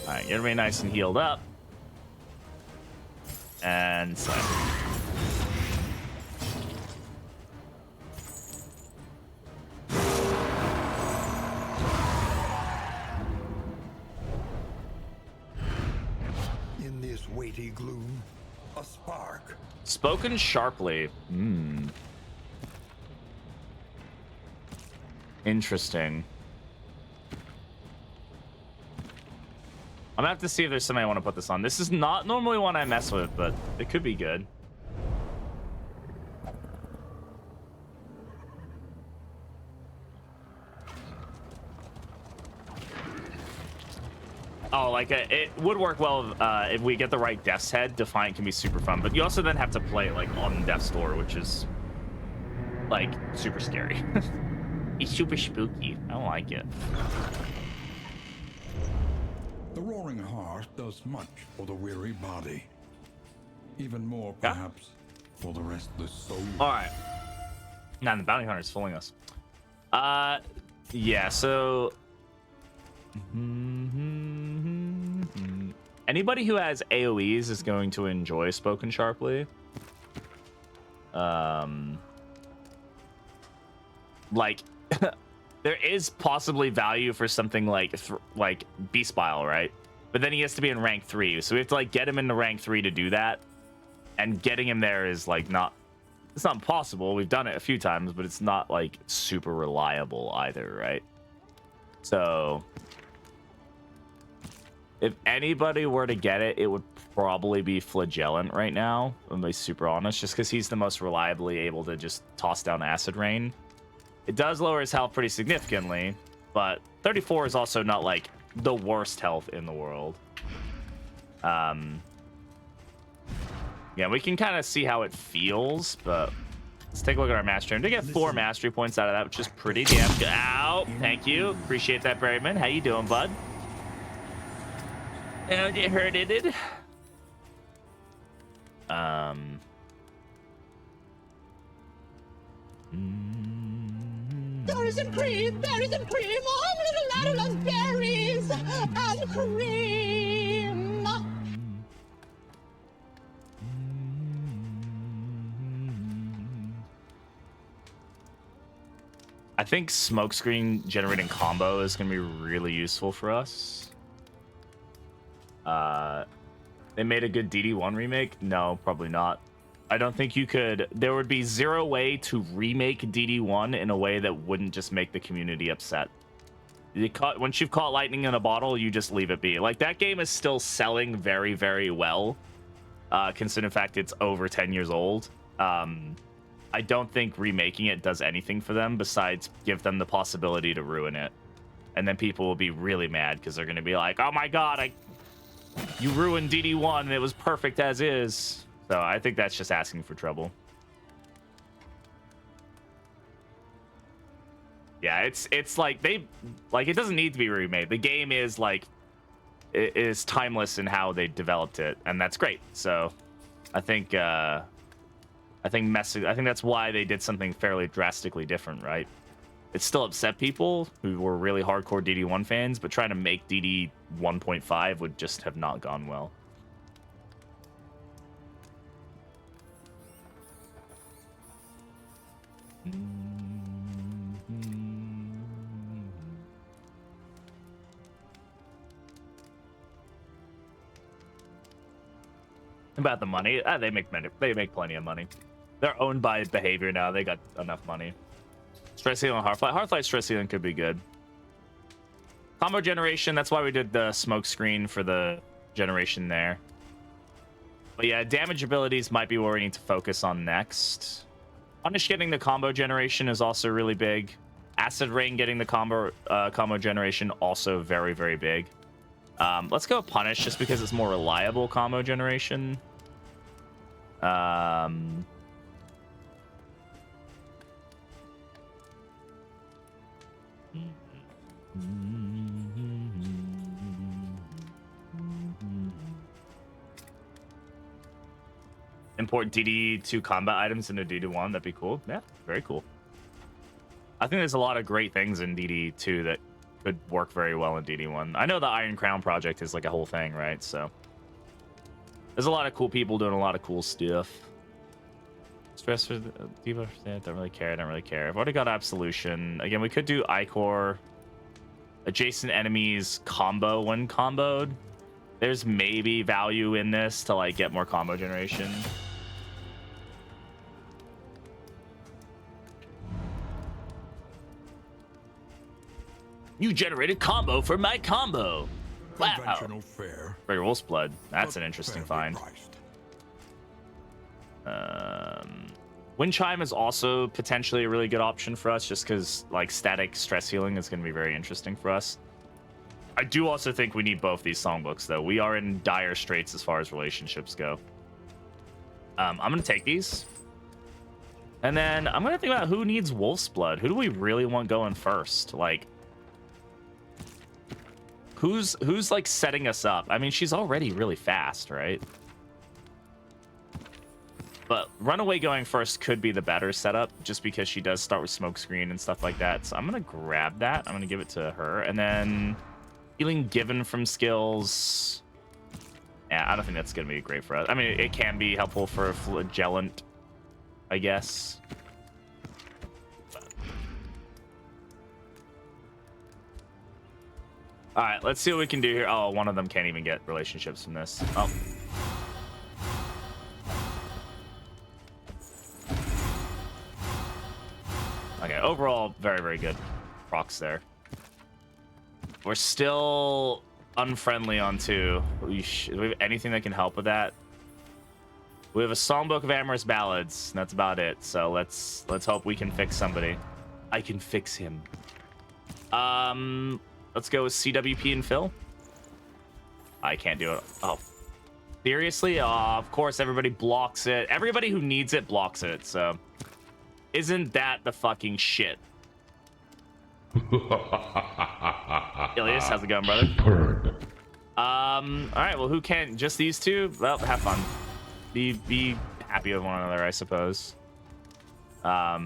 All right, get everybody nice and healed up. And so. In this weighty gloom, a spark. Spoken sharply. Interesting. I'm gonna have to see if there's something I want to put this on. This is not normally one I mess with, but it could be good. Oh, like it would work well if we get the right Death's Head. Defiant can be super fun, but you also then have to play it like on Death's Door, which is like super scary. It's super spooky. I don't like it. The roaring heart does much for the weary body. Even more, perhaps, for the restless soul. All right. Now the bounty hunter is fooling us. Yeah. So. Anybody who has AoEs is going to enjoy Spoken Sharply. Like, there is possibly value for something like Beast Bile, right? But then he has to be in rank 3, so we have to like get him into rank 3 to do that. And getting him there is like it's not impossible. We've done it a few times, but it's not like super reliable either, right? So if anybody were to get it, it would probably be Flagellant right now. I'm be super honest, just because he's the most reliably able to just toss down Acid Rain. It does lower his health pretty significantly, but 34 is also not like the worst health in the world. Yeah, we can kind of see how it feels, but let's take a look at our mastery. I'm gonna get 4 mastery points out of that, which is pretty damn good. Ow! Thank you. Appreciate that, Berryman. How you doing, bud? Don't get hurted. Berries and cream, oh, little ladder of berries and cream. I think smokescreen generating combo is gonna be really useful for us. They made a good ddI remake? No, probably not. I don't think you could. There would be zero way to remake ddI in a way that wouldn't just make the community upset. Once you've caught lightning in a bottle, you just leave it be. Like, that game is still selling very, very well, considering the fact it's over 10 years old. I don't think remaking it does anything for them besides give them the possibility to ruin it. And then people will be really mad because they're going to be like, oh my god, you ruined ddI and it was perfect as is. So I think that's just asking for trouble. Yeah, it's like it doesn't need to be remade. The game is like it is timeless in how they developed it, and that's great. So I think that's why they did something fairly drastically different, right? It still upset people who were really hardcore DD1 fans, but trying to make DD 1.5 would just have not gone well. About the money, they make plenty of money. They're owned by Behavior now. They got enough money. Stress healing on Hearthlight. Hearthlight stress healing could be good. Combo generation. That's why we did the smoke screen for the generation there. But yeah, damage abilities might be where we need to focus on next. Punish getting the combo generation is also really big. Acid Rain getting the combo generation also very, very big. Let's go Punish just because it's more reliable combo generation. Import DD2 combat items into DD1. That'd be cool. Yeah, very cool. I think there's a lot of great things in DD2 that could work very well in DD1. I know the Iron Crown project is like a whole thing, right? So there's a lot of cool people doing a lot of cool stuff. Stress for the debuff. Don't really care. Don't really care. I've already got Absolution. Again, we could do Icor. Adjacent enemies combo when comboed. There's maybe value in this to like get more combo generation. You generated combo for my combo. Wow. Conventional fare, Greater Wolf's Blood. That's but an interesting fairly find. priced. Wind Chime is also potentially a really good option for us, just because like static stress healing is going to be very interesting for us. I do also think we need both these songbooks, though. We are in dire straits as far as relationships go. I'm going to take these. And then I'm going to think about who needs Wolf's Blood. Who do we really want going first? Like, who's like setting us up? I mean, she's already really fast, right? But Runaway going first could be the better setup, just because she does start with Smokescreen and stuff like that. So I'm going to grab that. I'm going to give it to her. And then healing given from skills. Yeah, I don't think that's going to be great for us. I mean, it can be helpful for Flagellant, I guess. All right, let's see what we can do here. Oh, one of them can't even get relationships from this. Oh. Okay, overall, very, very good procs there. We're still unfriendly on 2. Do we have anything that can help with that? We have a songbook of amorous ballads, and that's about it. So let's hope we can fix somebody. I can fix him. Let's go with CWP and Phil. I can't do it. Oh, seriously? Of course, everybody blocks it. Everybody who needs it blocks it. So, isn't that the fucking shit? Ilias, how's it going, brother? Superb. All right. Well, who can? Just these two? Well, have fun. Be happy with one another, I suppose. All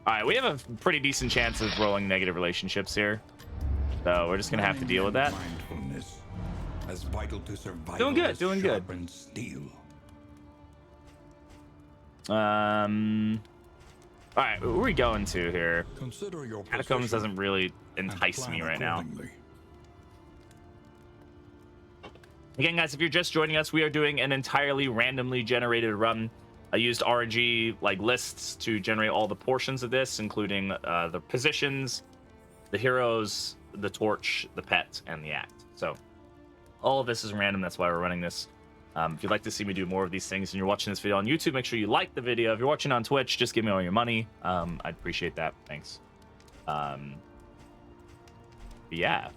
right. We have a pretty decent chance of rolling negative relationships here, so we're just gonna have to deal with that. Mindfulness, as vital to survival Doing good. as Doing good. sharpened steel. All right. Where are we going to here? Consider your Catacombs position doesn't really and entice plan me right now. accordingly. Again, guys, if you're just joining us, we are doing an entirely randomly generated run. I used RNG like lists to generate all the portions of this, including the positions, the heroes, the torch, the pet, and the act. So all of this is random. That's why we're running this. If you'd like to see me do more of these things and you're watching this video on YouTube, make sure you like the video. If you're watching on Twitch, just give me all your money. I'd appreciate that. Thanks. Yeah.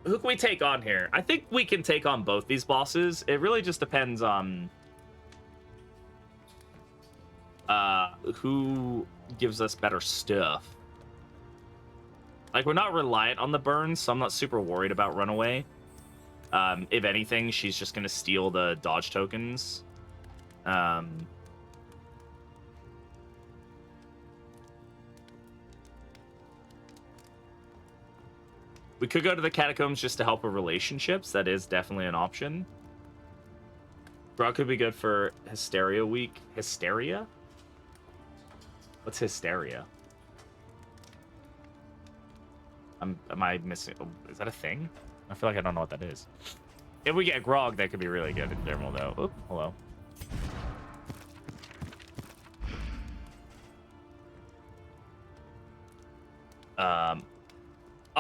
Who can we take on here? I think we can take on both these bosses. It really just depends on who gives us better stuff. Like, we're not reliant on the burns, so I'm not super worried about Runaway. If anything, she's just gonna steal the dodge tokens. We could go to the catacombs just to help with relationships. That is definitely an option. Grog could be good for Hysteria Week. Hysteria? What's Hysteria? Am I missing? Oh, is that a thing? I feel like I don't know what that is. If we get Grog, that could be really good in general, though. Oh, hello.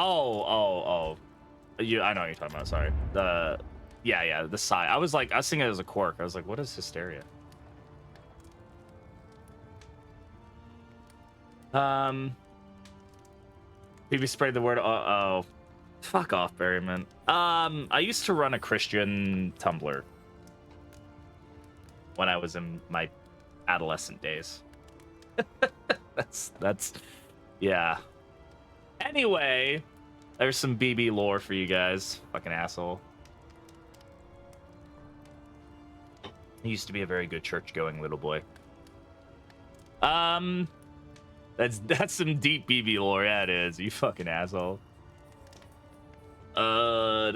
Oh. I know what you're talking about. Sorry. Yeah, the sigh. I was thinking it was a quirk. I was like, what is Hysteria? Maybe spread the word. Oh, fuck off, Berryman. I used to run a Christian Tumblr when I was in my adolescent days. that's yeah. Anyway, there's some BB lore for you guys. Fucking asshole. He used to be a very good church-going little boy. That's some deep BB lore. Yeah, it is. You fucking asshole. Are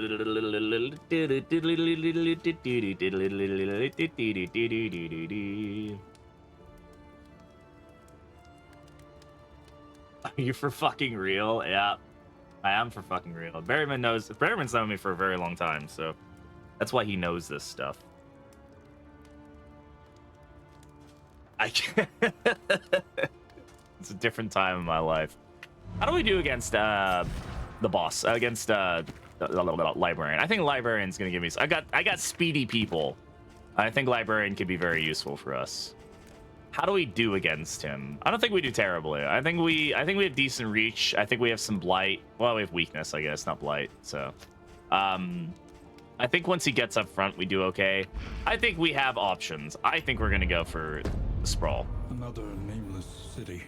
you for fucking real? Yeah, I am for fucking real. Berryman knows. Berryman's known me for a very long time, so that's why he knows this stuff. I can't. It's a different time in my life. How do we do against the boss? Against the Librarian? I think Librarian's gonna give me. I got speedy people. I think Librarian could be very useful for us. How do we do against him? I don't think we do terribly. I think we have decent reach. I think we have some blight. Well, we have weakness, I guess, not blight. So, I think once he gets up front, we do okay. I think we have options. I think we're gonna go for the sprawl. Another nameless city.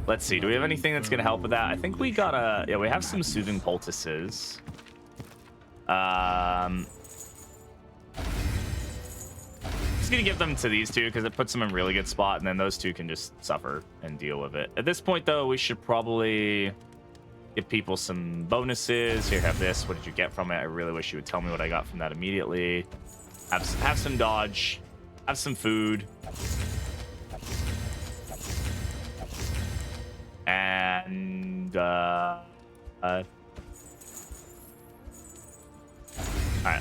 Let's see. Do we have anything that's gonna help with that? I think we got a. Yeah, we have some soothing poultices. Just gonna give them to these two because it puts them in a really good spot, and then those two can just suffer and deal with it. At this point, though, we should probably give people some bonuses. Here, have this. What did you get from it? I really wish you would tell me what I got from that immediately. Have some dodge. Have some food. And all right,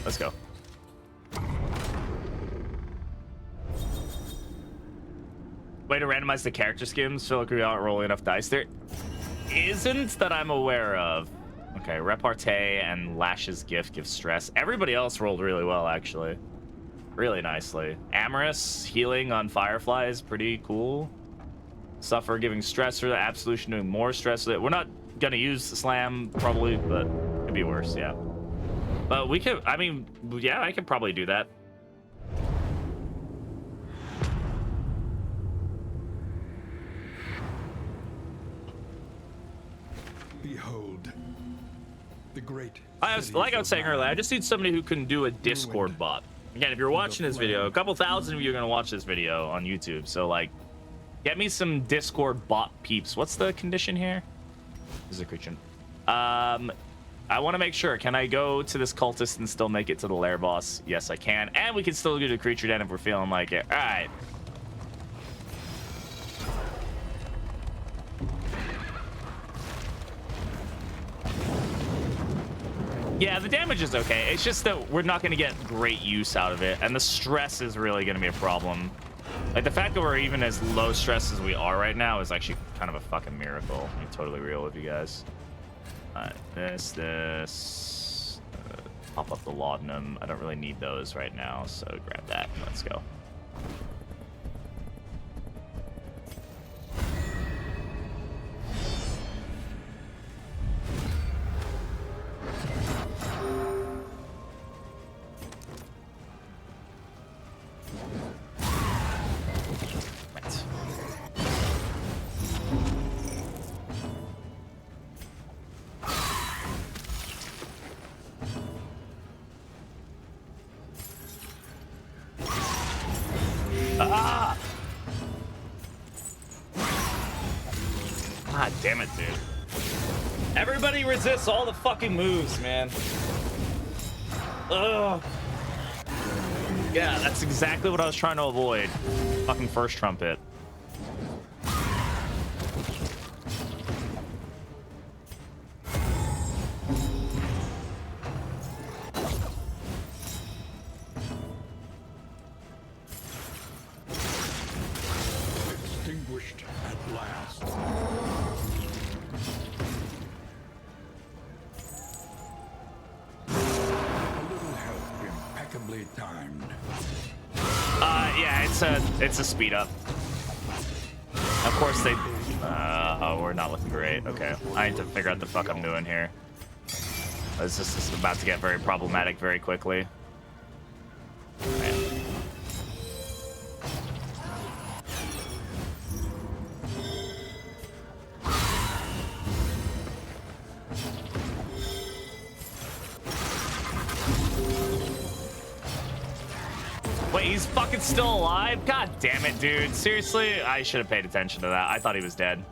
let's go. Way to randomize the character skins. Feel like we aren't rolling enough dice. There isn't that I'm aware of. Okay, repartee and Lash's gift gives stress. Everybody else rolled really well, actually. Really nicely. Amorous healing on Firefly is pretty cool. Suffer giving stress or the absolution doing more stress. We're not gonna use slam probably, but it'd be worse, yeah. But we could. I mean, yeah, I could probably do that. Behold, the great. I was saying earlier, I just need somebody who can do a Discord bot. Again, if you're watching this video, a couple thousand of you are gonna watch this video on YouTube. So like, get me some Discord bot peeps. What's the condition here? This is a Christian. I want to make sure. Can I go to this cultist and still make it to the lair boss? Yes, I can. And we can still do the creature den if we're feeling like it. All right. Yeah, the damage is okay. It's just that we're not going to get great use out of it. And the stress is really going to be a problem. Like, the fact that we're even as low stress as we are right now is actually kind of a fucking miracle. I'm totally real with you guys. Alright, this. Pop up the laudanum. I don't really need those right now, so grab that and let's go. Everybody resists all the fucking moves, man. Ugh. Yeah, that's exactly what I was trying to avoid. Fucking first trumpet. Extinguished at last. A little help, impeccably timed. Yeah, it's a speed up. Of course they. Oh, we're not looking great. Okay, I need to figure out the fuck I'm doing here. This is about to get very problematic very quickly. Right. Wait, he's fucking still alive? God damn it, dude. Seriously? I should have paid attention to that. I thought he was dead.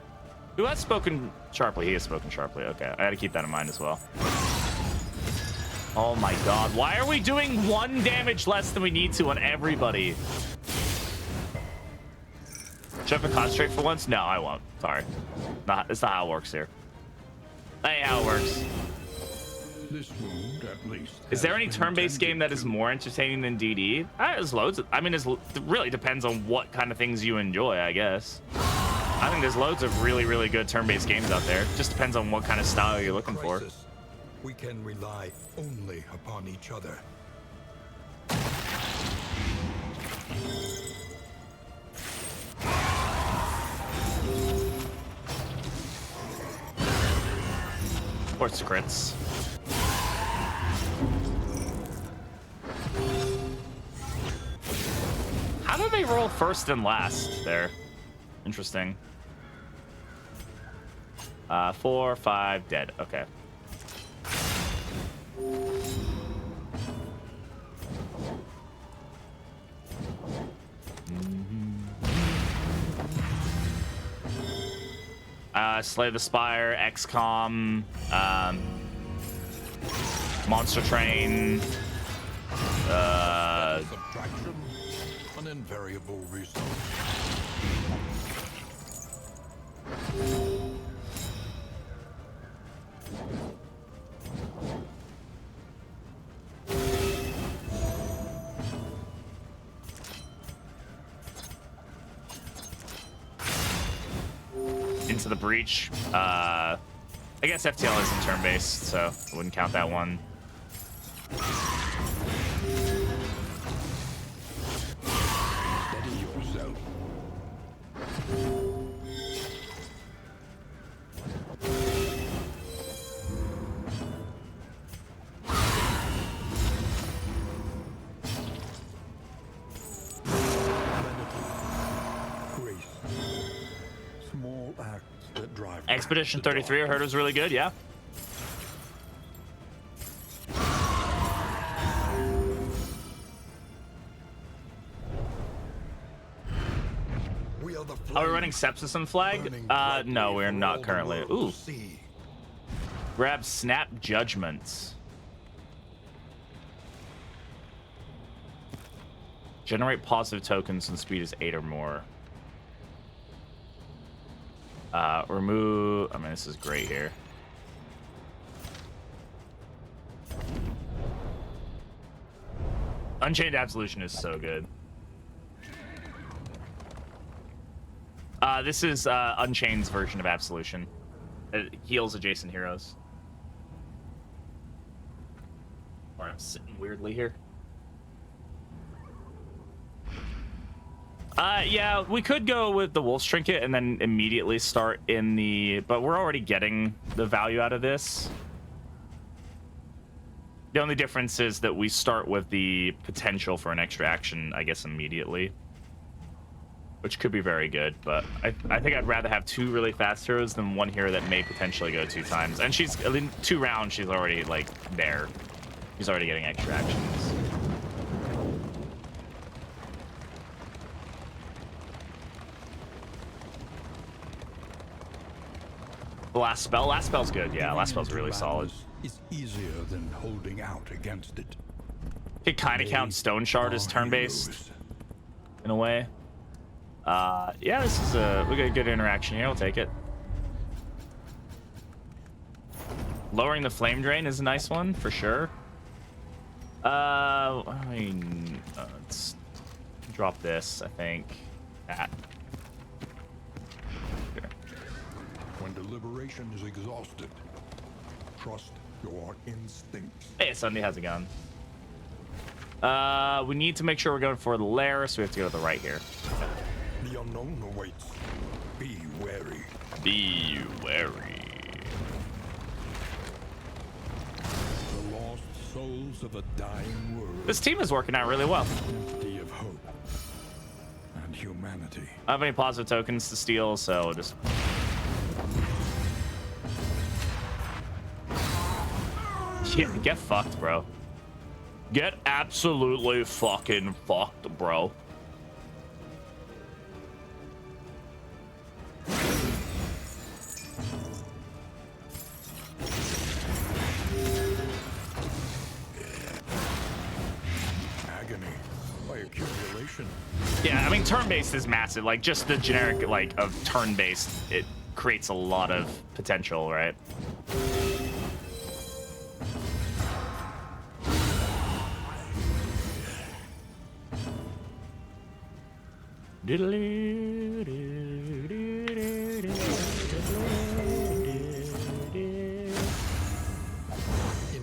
Who has spoken sharply? He has spoken sharply. Okay, I gotta keep that in mind as well. Oh my god. Why are we doing 1 damage less than we need to on everybody? Should I concentrate for once? No, I won't. Sorry. It's not how it works here. That ain't how it works. This wound, at least. Is there any turn-based game that is more entertaining than ddII? There's loads of, I mean, it really depends on what kind of things you enjoy, I guess. I think there's loads of really, really good turn-based games out there. Just depends on what kind of style you're looking for. We can rely only upon each other. Of course, crits. How do they roll first and last there? Interesting. 4, 5, dead. Okay. Slay the Spire, XCOM, Monster Train, Subtraction, an invariable result. Into the Breach. I guess FTL isn't turn-based, so I wouldn't count that one. Steady yourself. Small acts that drive. Expedition 33, I heard was really good, yeah. Are we running Sepsis and Flag? No, we're not currently. Ooh. Grab Snap Judgments. Generate positive tokens and speed is 8 or more. Remove. I mean, this is great here. Unchained Absolution is so good. This is Unchained's version of Absolution. It heals adjacent heroes. Or I'm sitting weirdly here. Yeah, we could go with the Wolf's Trinket and then immediately start in the... But we're already getting the value out of this. The only difference is that we start with the potential for an extra action, I guess, immediately. Which could be very good, but I think I'd rather have 2 really fast heroes than 1 hero that may potentially go 2 times. And she's... in 2 rounds, she's already, like, there. She's already getting extra actions. The last spell? Last spell's good, yeah. Last spell's really solid. It's easier than holding out against it. It kind of counts Stone Shard as turn-based in a way. Yeah, this is we got a good interaction here. We'll take it. Lowering the flame drain is a nice one for sure. I mean, let's drop this. I think that. Here. When deliberation is exhausted, trust your instincts. Hey, Sunday, how's it going? We need to make sure we're going for the lair, so we have to go to the right here. The unknown awaits. Be wary. Be wary. The lost souls of a dying world. This team is working out really well. Empty of hope and humanity. I don't have any positive tokens to steal, so just. Yeah, get fucked, bro. Get absolutely fucking fucked, bro. Agony by accumulation. Yeah, I mean, turn-based is massive. Like, just the generic, like, of turn-based, it creates a lot of potential, right? In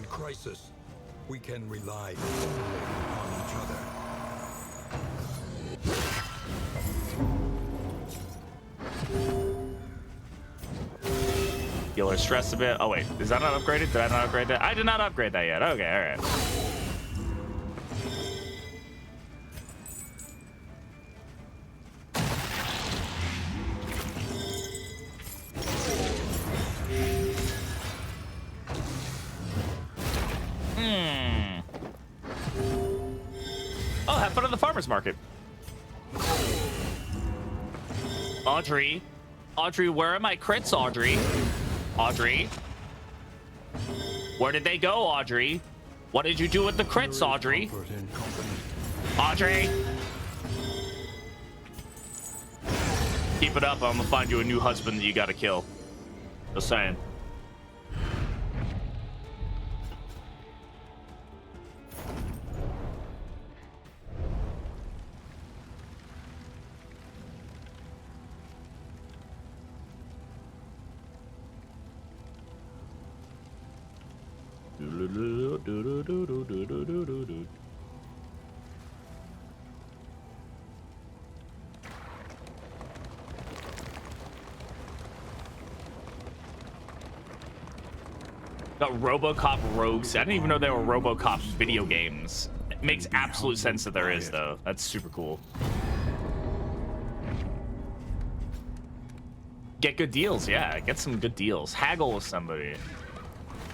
crisis, we can rely only on each other. Healer stress a bit. Oh, wait. Is that not upgraded? Did I not upgrade that? I did not upgrade that yet. Okay, all right. Oh, have fun at the farmer's market. Audrey. Audrey, where are my crits, Audrey? Audrey? Where did they go, Audrey? What did you do with the crits, Audrey? Audrey? Keep it up, I'm gonna find you a new husband that you gotta kill. Just saying. Got RoboCop rogues. I didn't even know there were RoboCop video games. It makes absolute sense that there is, though. That's super cool. Get good deals, yeah. Get some good deals. Haggle with somebody.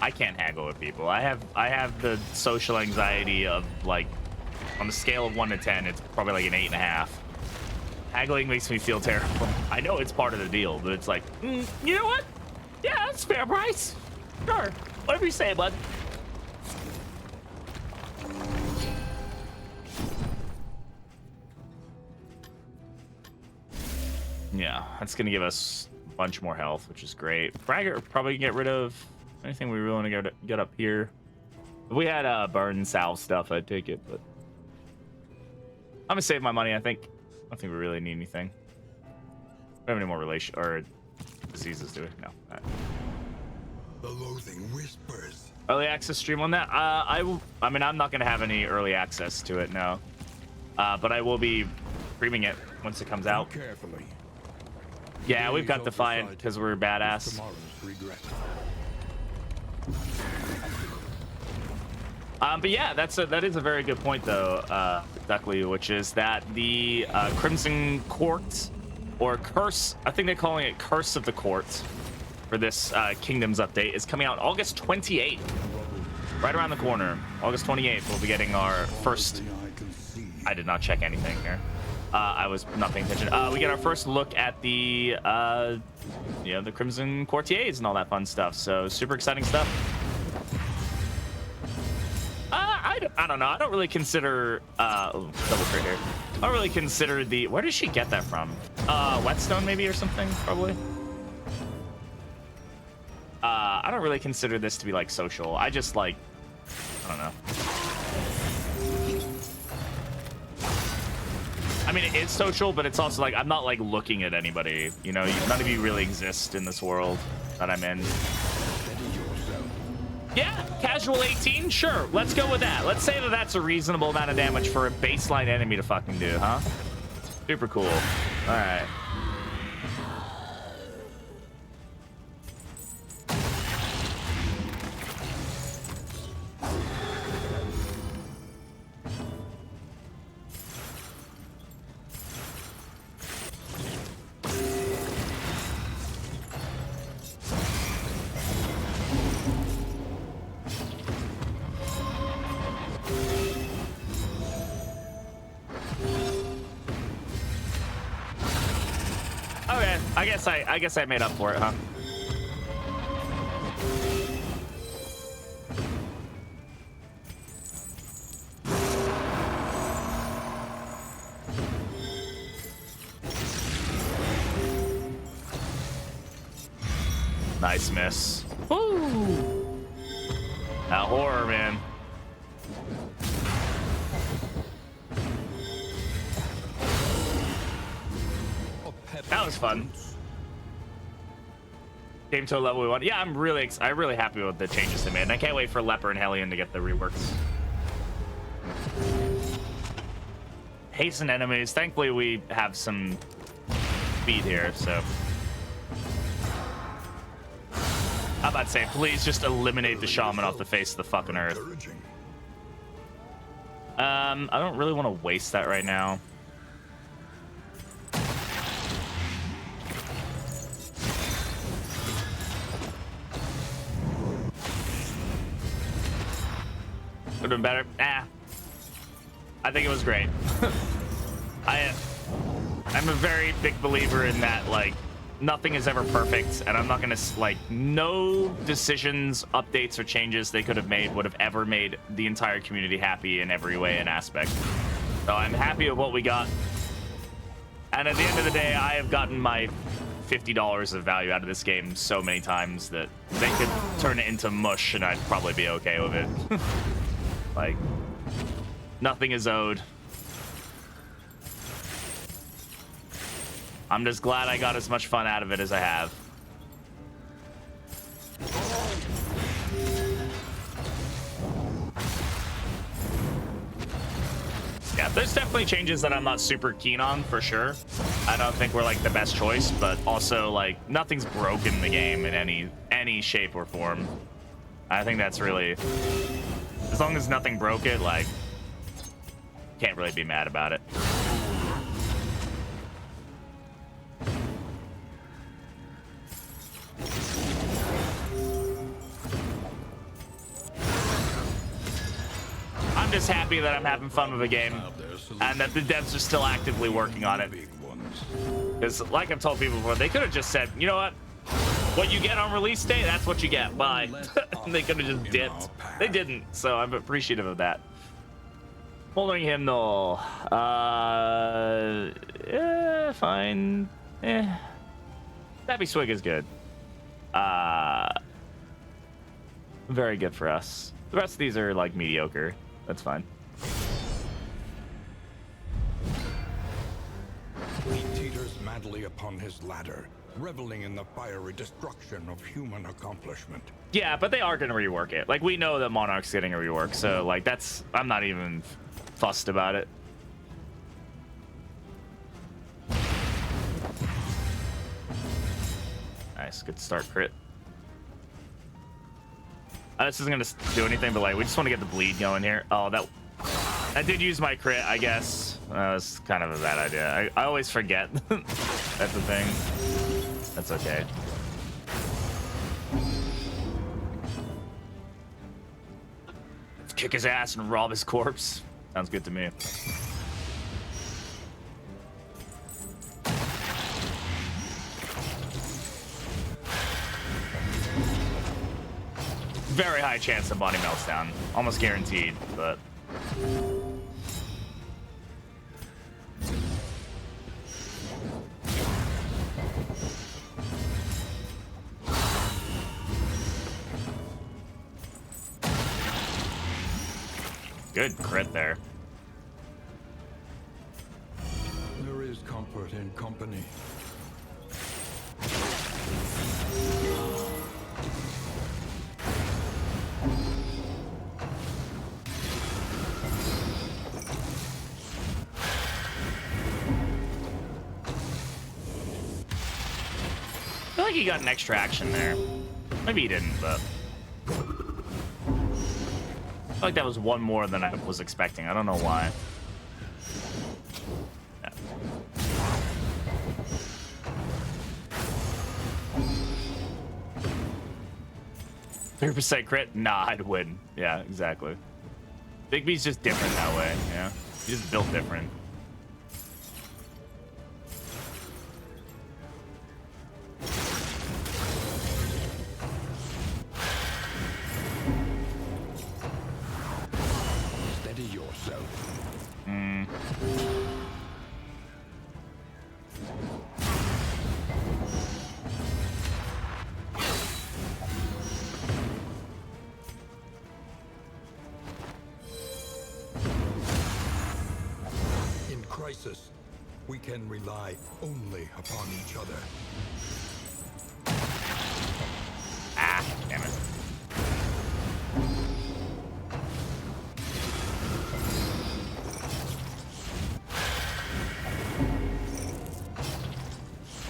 I can't haggle with people. I have the social anxiety of, like, on a scale of 1 to 10, it's probably like an 8.5. Haggling makes me feel terrible. I know it's part of the deal, but it's like, you know what? Yeah, that's fair price. Sure. Whatever you say, bud. Yeah, that's gonna give us a bunch more health, which is great. Fragger probably can get rid of anything we really want to get up here. If we had burn salve stuff, I'd take it, but I'm gonna save my money. I don't think we really need anything. Do we have any more relation or diseases, do we? No. All right. The loathing whispers. Early access stream on that? I mean, I'm not gonna have any early access to it, no. But I will be streaming it once it comes out. Carefully. Yeah, we've got Defiant because we're badass. Tomorrow's regret. But yeah, that is a very good point though, Duckley, which is that the Crimson Court or Curse, I think they're calling it Curse of the Court for this Kingdoms update, is coming out August 28th. Right around the corner. August 28th, we'll be getting our first. I did not check anything here. I was not paying attention. We get our first look at the, you know, the Crimson Courtiers and all that fun stuff. So super exciting stuff. I don't know. I don't really consider, double crit here. I don't really consider the, where does she get that from? Whetstone maybe or something, probably. I don't really consider this to be like social. I just like, I don't know. I mean, it is social, but it's also like, I'm not like looking at anybody, you know, none of you really exist in this world that I'm in. Yeah, casual 18, sure, let's go with that. Let's say that that's a reasonable amount of damage for a baseline enemy to fucking do, huh? Super cool. All right. Okay, I guess I made up for it, huh? Nice miss. Woo! That horror, man. That was fun. Came to a level we want. Yeah, I'm really happy with the changes they made, and I can't wait for Leper and Hellion to get the reworks. Hasten enemies. Thankfully, we have some speed here, so. I'm about to say, please just eliminate the shaman off the face of the fucking earth. I don't really want to waste that right now. Would have been better. I think it was great. I'm a very big believer in that, like, nothing is ever perfect, and I'm not gonna, like, no decisions, updates, or changes they could have made would have ever made the entire community happy in every way and aspect. So I'm happy with what we got. And at the end of the day, I have gotten my $50 of value out of this game so many times that they could turn it into mush and I'd probably be okay with it. Like, nothing is owed. I'm just glad I got as much fun out of it as I have. Yeah, there's definitely changes that I'm not super keen on, for sure. I don't think we're like the best choice, but also like nothing's broken in the game in any shape or form. I think that's really, as long as nothing broke it, like, can't really be mad about it. I'm just happy that I'm having fun with the game and that the devs are still actively working on it. Because, like I've told people before, they could have just said, you know what you get on release day, that's what you get. Bye. They could have just dipped. They didn't, so I'm appreciative of that. Following Hymnal. Fine. Snappy Swig is good. Very good for us. The rest of these are like mediocre. That's fine. He teeters madly upon his ladder, reveling in the fiery destruction of human accomplishment. Yeah, but they are going to rework it. Like, we know that Monarch's getting a rework, so like that's, I'm not even fussed about it. Nice, good start crit. This isn't gonna do anything, but like we just want to get the bleed going here. Oh, I did use my crit, I guess. That was kind of a bad idea. I always forget. That's the thing. That's okay. Let's kick his ass and rob his corpse. Sounds good to me. very high chance that Bonnie melts down. Almost guaranteed, but... Good crit there. There is comfort in company. I feel like he got an extra action there. Maybe he didn't, but... I feel like that was one more than I was expecting. I don't know why. Yeah. 3% crit? Nah, I'd win. Yeah, exactly. Big B's just different that way, yeah. He's just built different. Steady yourself. In crisis, we can rely only upon each other. Ah, damn it.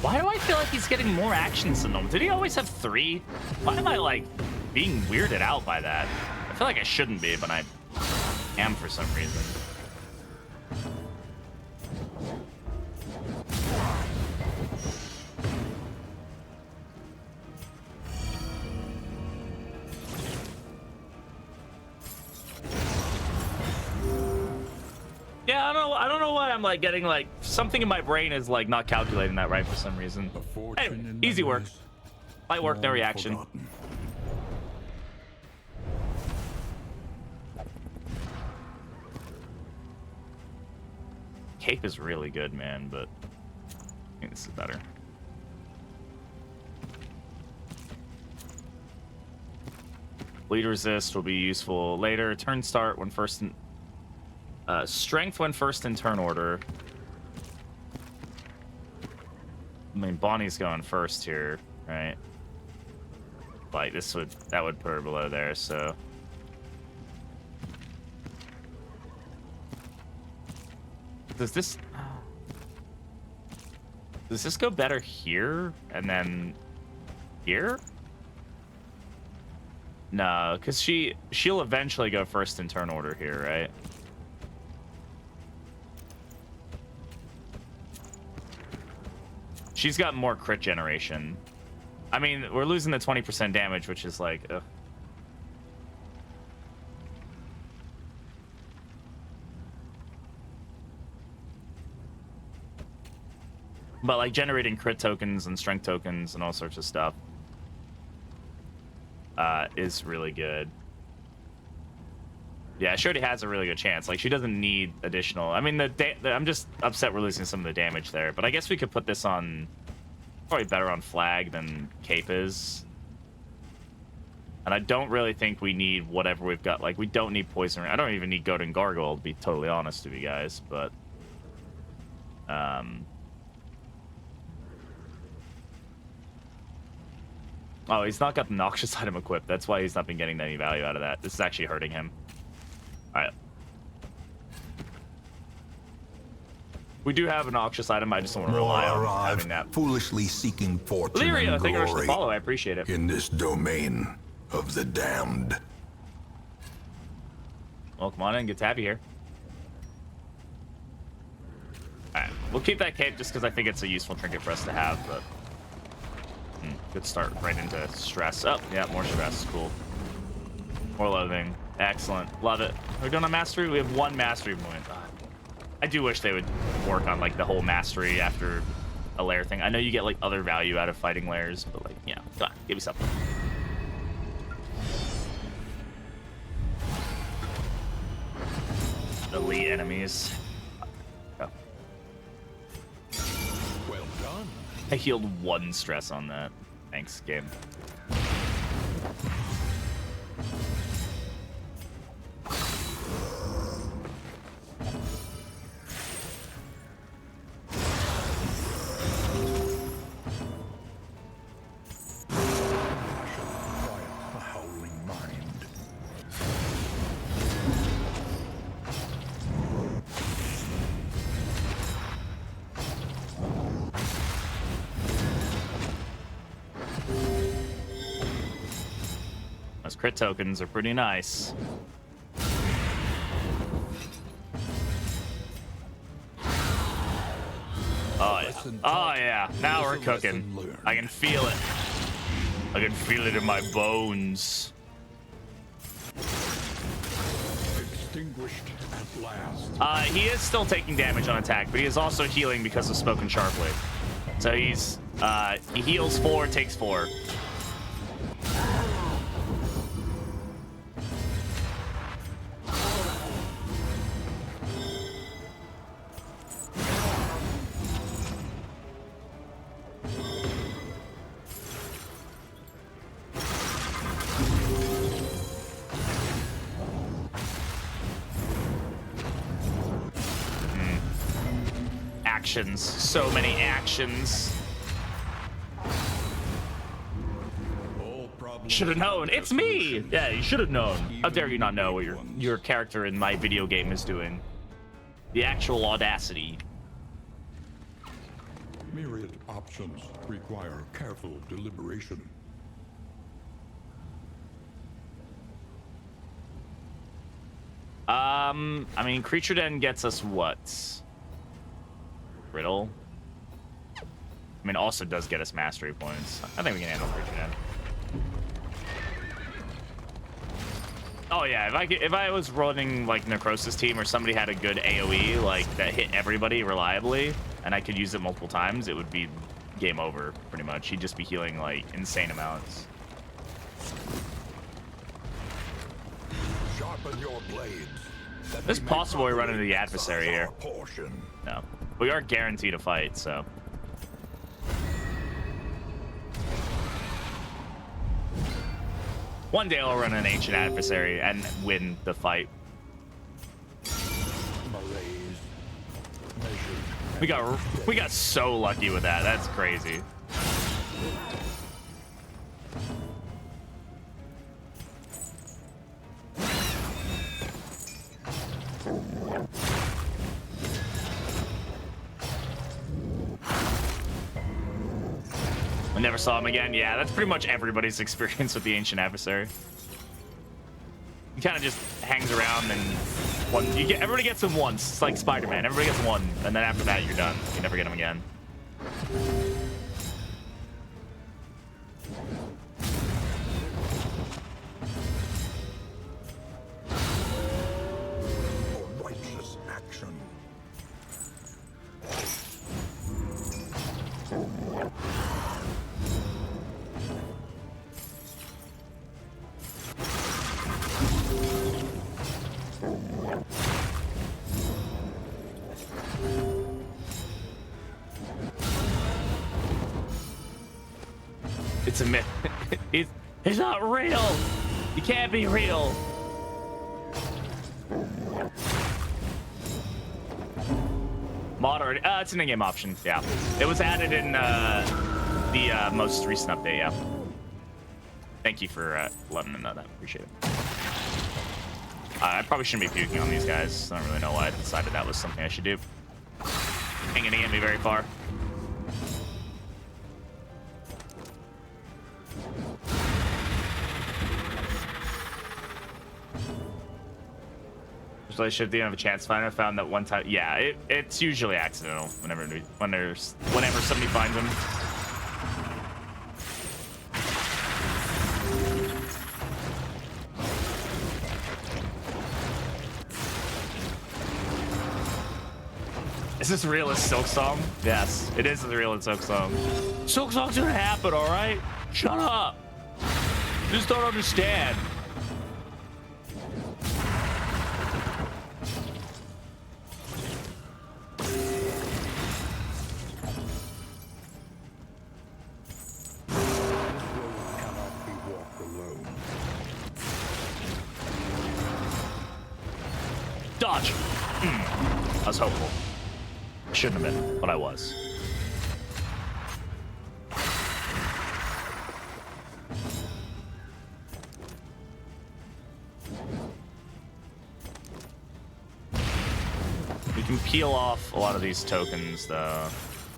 Why do I feel like he's getting more actions than normal? Did he always have 3? Why am I, like, being weirded out by that? I feel like I shouldn't be, but I am for some reason. Yeah, I don't know why I'm like getting like something in my brain is like not calculating that right for some reason. Anyway, easy work. Light work, no reaction. Forgotten. Cape is really good, man, but I think this is better. Bleed resist will be useful later. Turn start when first in... strength when first in turn order. I mean, Bonnie's going first here, right? Like, that would put her below there, so... Does this go better here and then here? No, because she'll eventually go first in turn order here, right? She's got more crit generation. I mean, we're losing the 20% damage, which is like, ugh. But like generating crit tokens and strength tokens and all sorts of stuff is really good. Yeah, she already has a really good chance. Like, she doesn't need additional. I mean, I'm just upset we're losing some of the damage there. But I guess we could put this on... Probably better on flag than Cape is. And I don't really think we need whatever we've got. Like, we don't need Poison Ring. I don't even need Goat and Gargoyle, to be totally honest with you guys. But... Oh, he's not got the Noxious item equipped. That's why he's not been getting any value out of that. This is actually hurting him. Alright. We do have a Noxious item. I just don't want to rely on having that. Foolishly seeking fortune Librarian, and thank you for the glory follow. I appreciate it. in this domain of the damned. Well, come on in. Good to have you here. Alright. We'll keep that cape just because I think it's a useful trinket for us to have, but... good start right into stress. Oh, yeah, more stress. Cool. More loathing. Excellent. Love it. Are we doing a mastery? We have one mastery point. I do wish they would work on, like, the whole mastery after a lair thing. I know you get, like, other value out of fighting lairs, but, like, yeah. Come on, give me something. melee enemies. Oh. Well done. I healed 1 stress on that. Thanks, game. A howling mind. Those crit tokens are pretty nice. Oh yeah. Oh yeah. Now we're cooking. I can feel it. I can feel it in my bones. Extinguished at last. He is still taking damage on attack, but he is also healing because of Spoken Sharply. So he's he heals 4, takes 4. Actions, so many actions. Should have known. It's me. Yeah, you should have known. How dare you not know what your character in my video game is doing? The actual audacity. Myriad options require careful deliberation. I mean, Creature Den gets us what? Riddle. I mean, also does get us mastery points. I think we can handle Creature Den. Oh yeah, if I was running like Necrosis team or somebody had a good AoE like that hit everybody reliably, and I could use it multiple times, it would be game over pretty much. He'd just be healing like insane amounts. Sharpen your blades. It's possible we run into the adversary here. Portion. No, we are guaranteed a fight, so. One day I'll run an ancient adversary and win the fight. We got so lucky with that. That's crazy. I never saw him again. Yeah, that's pretty much everybody's experience with the ancient adversary. He kind of just hangs around and everybody gets him once. It's like Spider-Man. Everybody gets one, and then after that, you're done. You never get him again. For righteous action. It's a myth. He's not real. He can't be real. Moderate. It's an in-game option. Yeah, it was added in the most recent update. Yeah. Thank you for letting me know that. Appreciate it. I probably shouldn't be puking on these guys. I don't really know why I decided that was something I should do. Ain't gonna get me very far. Relationship, didn't have a chance to find him. I found that one time. Yeah, it's usually accidental whenever somebody finds him. Is this real as Silk Song? Yes, it is as real as Silk Song. Silk Song's gonna happen, all right? Shut up. You just don't understand. Dodge. I was hopeful. I shouldn't have been, but I was. We can peel off a lot of these tokens, though.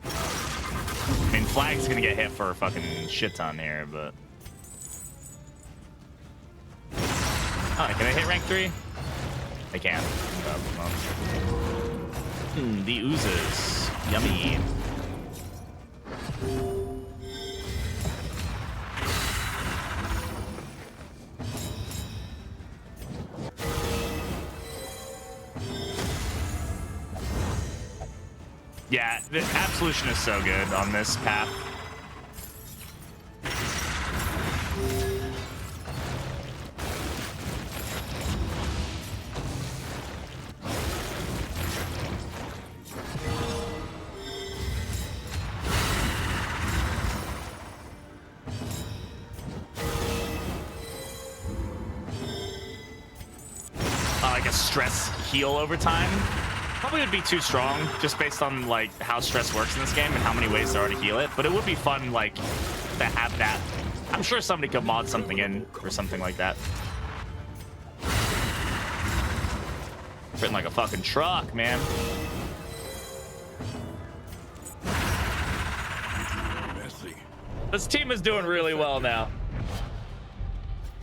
I mean, Flag's gonna get hit for a fucking shit ton here, but... Oh, can I hit rank 3? I can. The oozes. Yummy. Yeah, the Absolution is so good on this path. Like a stress heal over time. Probably would be too strong, just based on like how stress works in this game and how many ways there are to heal it. But it would be fun, like, to have that. I'm sure somebody could mod something in or something like that. Written like a fucking truck, man. Messy. This team is doing really well now.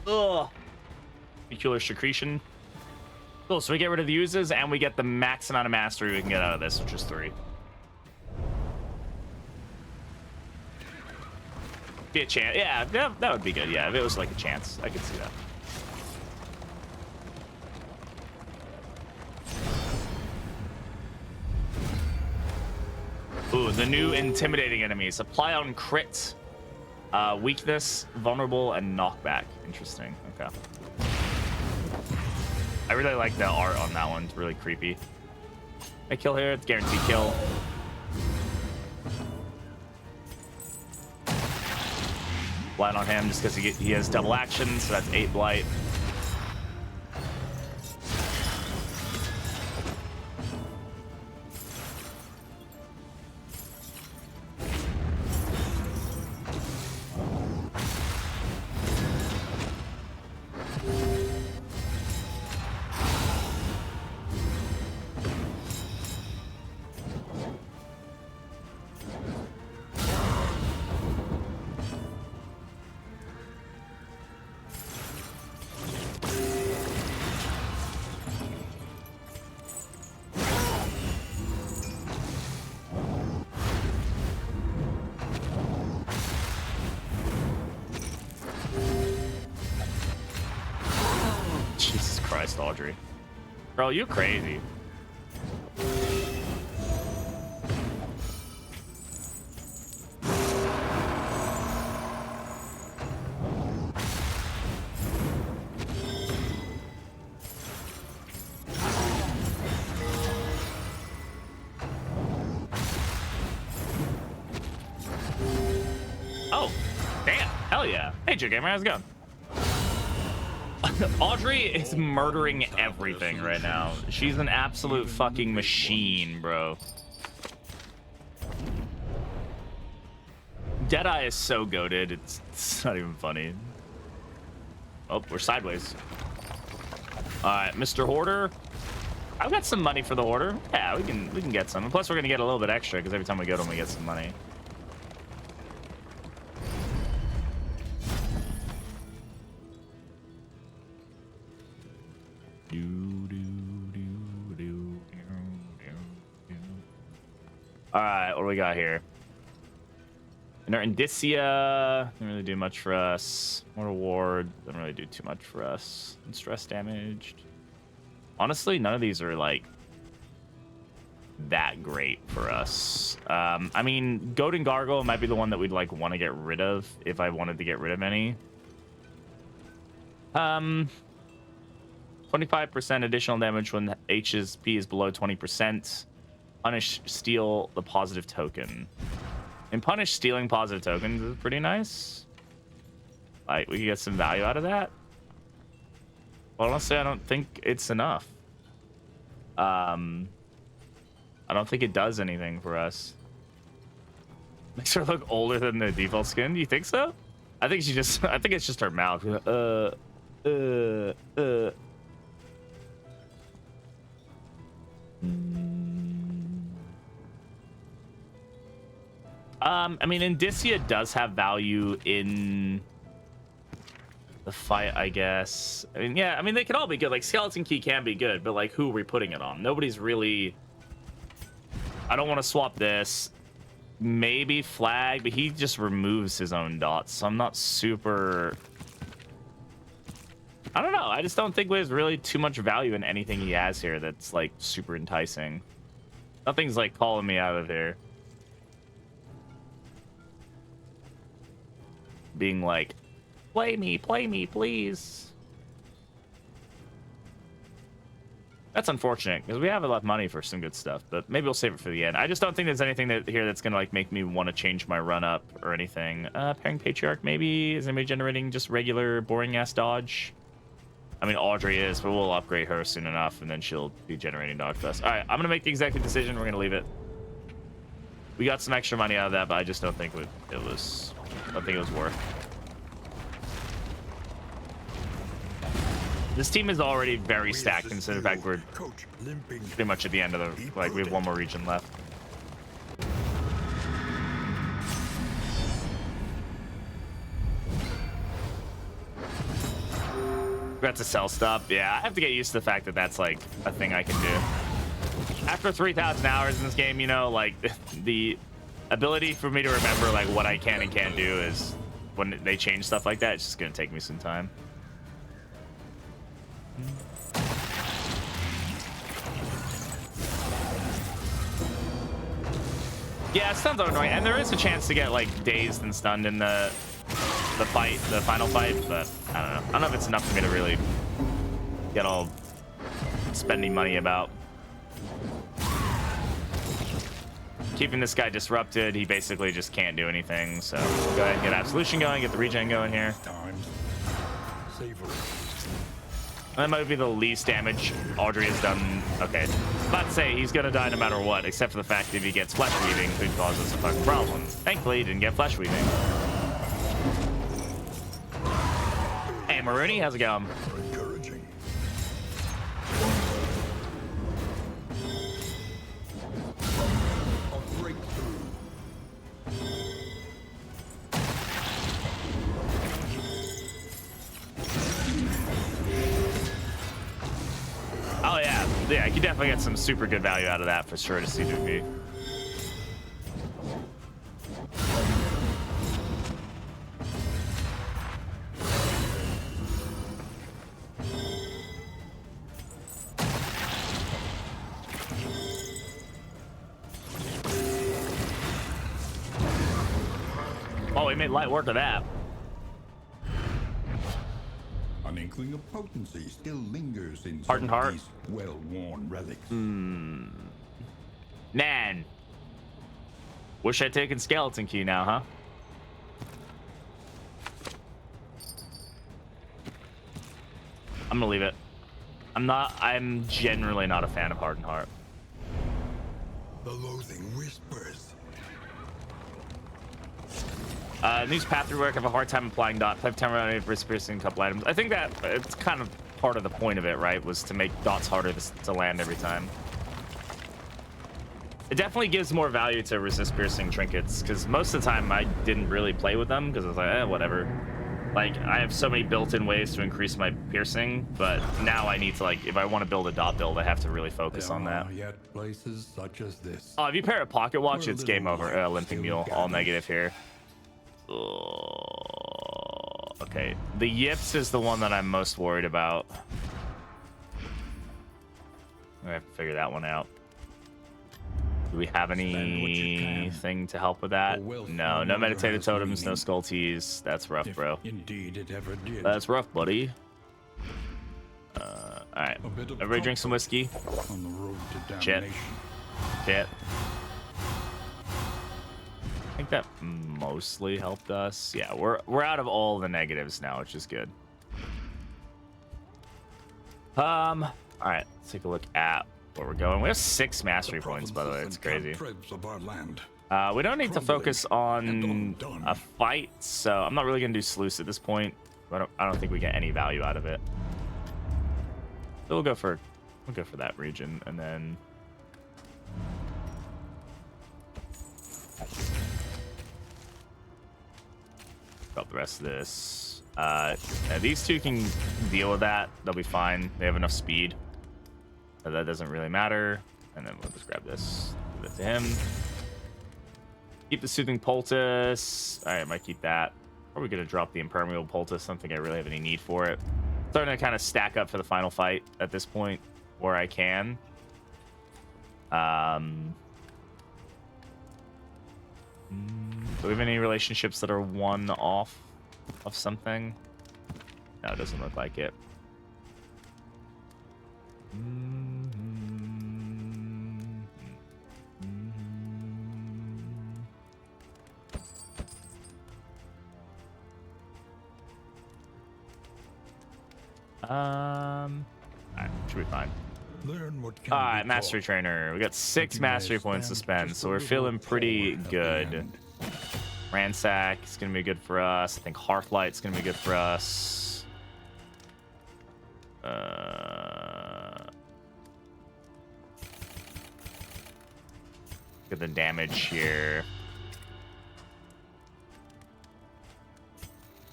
Ugh. Peculiar secretion. Cool, so we get rid of the uses and we get the max amount of mastery we can get out of this, which is 3. Be a chance. Yeah, that would be good. Yeah, if it was like a chance, I could see that. Ooh, the new intimidating enemies. Apply on crit, weakness, vulnerable, and knockback. Interesting. Okay. I really like the art on that one. It's really creepy. I kill here. It's guaranteed kill. Blight on him just because he has double action, so that's 8 blight. Jesus Christ, Audrey. Bro, you crazy. Oh, damn. Hell yeah. Hey, Joe Gamer, how's it going? Audrey is murdering everything right now. She's an absolute fucking machine, bro. ddII is so goated, it's not even funny. Oh, we're sideways. Alright, Mr. Hoarder. I've got some money for the Hoarder. Yeah, we can get some. And plus, we're gonna get a little bit extra because every time we go to him, we get some money. All right, what do we got here? Inert Indicia doesn't really do much for us. Mortal Ward doesn't really do too much for us. And stress damaged. Honestly, none of these are like that great for us. I mean, Goat and Gargoyle might be the one that we'd like want to get rid of if I wanted to get rid of any. 25% additional damage when HP is below 20%. Punish steal the positive token. And punish stealing positive tokens is pretty nice. Like, we can get some value out of that. Well, honestly, I don't think it's enough. I don't think it does anything for us. Makes her look older than the default skin. Do you think so? I think she just. I think it's just her mouth. I mean, Indicia does have value in the fight, I guess. I mean, yeah, I mean, they could all be good. Like, Skeleton Key can be good, but, like, who are we putting it on? Nobody's really... I don't want to swap this. Maybe Flag, but he just removes his own dots, so I'm not super... I don't know. I just don't think there's really too much value in anything he has here that's, like, super enticing. Nothing's, like, calling me out of here. Being like, play me, please. That's unfortunate because we have enough money for some good stuff, but maybe we'll save it for the end. I just don't think there's anything here that's gonna like make me want to change my run up or anything. Pairing Patriarch maybe. Is anybody generating just regular boring ass dodge? I mean, Audrey is, but we'll upgrade her soon enough, and then she'll be generating dodge fest. All right, I'm gonna make the executive decision. We're gonna leave it. We got some extra money out of that, but I just don't think it was. I don't think it was worth. This team is already very stacked, considering the fact we're pretty much at the end of the, like, we have one more region left. We got to sell stuff. Yeah, I have to get used to the fact that that's, like, a thing I can do. After 3,000 hours in this game, you know, like, the ability for me to remember, like, what I can and can't do is when they change stuff like that, it's just going to take me some time. Yeah, stuns are annoying, and there is a chance to get like dazed and stunned in the fight, the final fight, but I don't know. I don't know if it's enough for me to really get all spending money about. Keeping this guy disrupted, he basically just can't do anything, so we'll go ahead and get Absolution going, get the regen going here. That might be the least damage Audrey has done. Okay, about to say he's gonna die no matter what, except for the fact that if he gets flesh weaving, could cause us a fucking problem. Thankfully, he didn't get flesh weaving. Hey, Marooney, how's it going? Encouraging. A breakthrough. Oh yeah, yeah, you definitely get some super good value out of that for sure to C2V. Oh, we made light work of that. An inkling of potency still lingers in Hardened some of heart. these well-worn relics. Man. Wish I'd taken Skeleton Key now, huh? I'm gonna leave it. I'm generally not a fan of Hardened Heart. The loathing whispers. News path through work. I have a hard time applying dot. Type 10 around for piercing a couple items. I think that it's kind of part of the point of it, right? Was to make dots harder to land every time. It definitely gives more value to resist piercing trinkets, because most of the time I didn't really play with them because I was like, whatever. Like, I have so many built-in ways to increase my piercing, but now I need to, like, if I want to build a dot build, I have to really focus on that. Yet places such as this. Oh, if you pair a pocket watch, We're a it's game little over. light Limping still Mule, all gathers. negative here. Okay, the Yips is the one that I'm most worried about. I have to figure that one out. Do we have anything to help with that? No, no meditated totems, no skull teas. That's rough, bro. Indeed, it ever did. That's rough, buddy. All right, A bit of everybody drink some whiskey. on the road to Shit. damnation. Shit. I think that mostly helped us. Yeah, we're out of all the negatives now, which is good. All right, let's take a look at where we're going. We have 6 mastery points, by the way. It's crazy. Of our land. We don't need to focus on a fight, so I'm not really gonna do sluice at this point. I don't think we get any value out of it. So we'll go for that region, and then about the rest of this. Yeah, these two can deal with that. They'll be fine. They have enough speed. So that doesn't really matter. And then we'll just grab this. Give it to him. Keep the soothing poultice. All right, I might keep that. Probably gonna drop the impermeable poultice. I don't think I really have any need for it. Starting to kind of stack up for the final fight at this point, where I can. Do we have any relationships that are one off of something? No, it doesn't look like it. Alright, should be fine. Learn what can Alright, be mastery taught. trainer. We got 6 You mastery may points to stand spend, just so a we're little feeling pretty forward at the good. end. Ransack is gonna be good for us. I think Hearthlight's gonna be good for us. Get the damage here.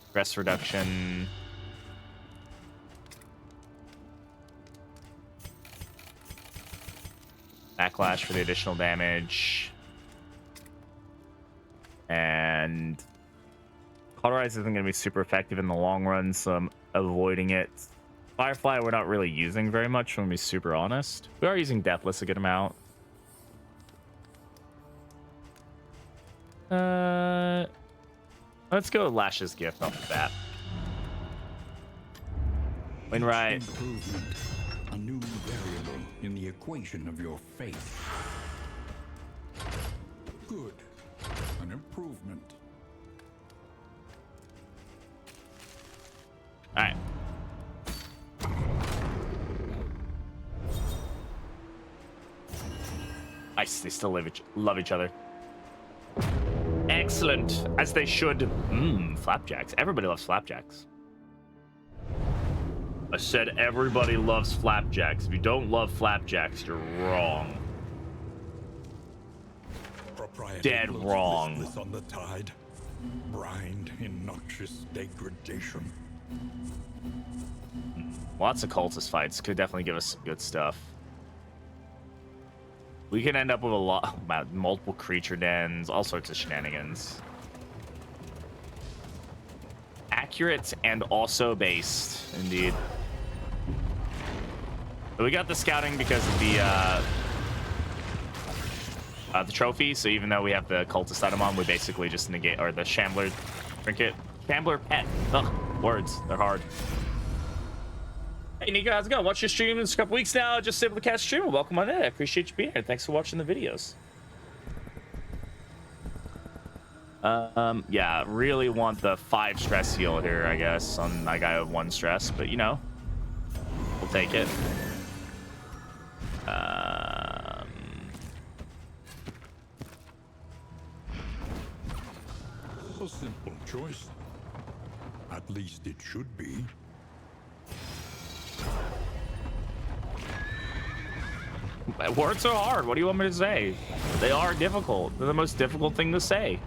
Stress reduction. Backlash for the additional damage. And Cauterize isn't going to be super effective in the long run, so I'm avoiding it. Firefly we're not really using very much, I'm going to be super honest. We are using Deathless a good amount. Let's go with Lash's Gift off the bat. Wainwright. Improvement. A new variable in the equation of your faith. Good. An improvement. All right. Nice. They still love each other. Excellent, as they should. Flapjacks. Everybody loves flapjacks. I said everybody loves flapjacks. If you don't love flapjacks, you're wrong. Propriety Dead floats wrong. listless on the tide, brined in noxious degradation. Lots of cultist fights could definitely give us some good stuff. We can end up with a lot about multiple creature dens, all sorts of shenanigans. Accurate and also based, indeed. But we got the scouting because of the trophy. So even though we have the cultist item on, we basically just negate, or the shambler trinket, shambler pet. Ugh, words, they're hard. Hey Nico, how's it going? Watch your stream in a couple weeks now. Just able to catch stream. Welcome on in. I appreciate you being here. Thanks for watching the videos. Yeah, really want the 5 stress heal here, I guess, on my guy with 1 stress, but you know, we'll take it. A simple choice. At least it should be. Words are hard. What do you want me to say? They are difficult. They're the most difficult thing to say.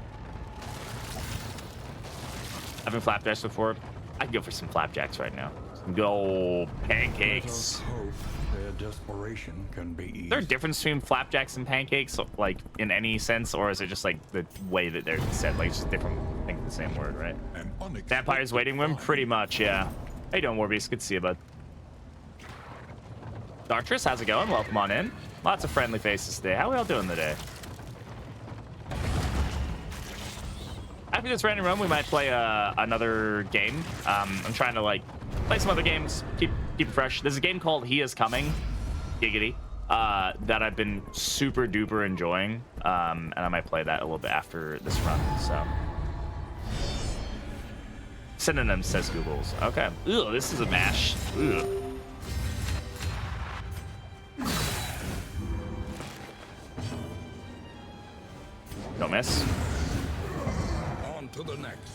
I've been flapjacks before. I'd go for some flapjacks right now. Some good old pancakes. Let us hope their desperation can be eased. Is there a difference between flapjacks and pancakes, like in any sense, or is it just like the way that they're said, like it's just different, I think the same word, right? An unexpected Vampire's waiting room, pretty much, yeah. How you doing, Warbeast? Good to see you, bud. Dartress, how's it going? Welcome on in. Lots of friendly faces today. How are we all doing today? After this random run, we might play another game. I'm trying to like play some other games, keep it fresh. There's a game called He Is Coming, giggity, that I've been super duper enjoying, and I might play that a little bit after this run. So, synonym says Google's. Okay. Ew, this is a mash. Ew. Don't miss. On to the next.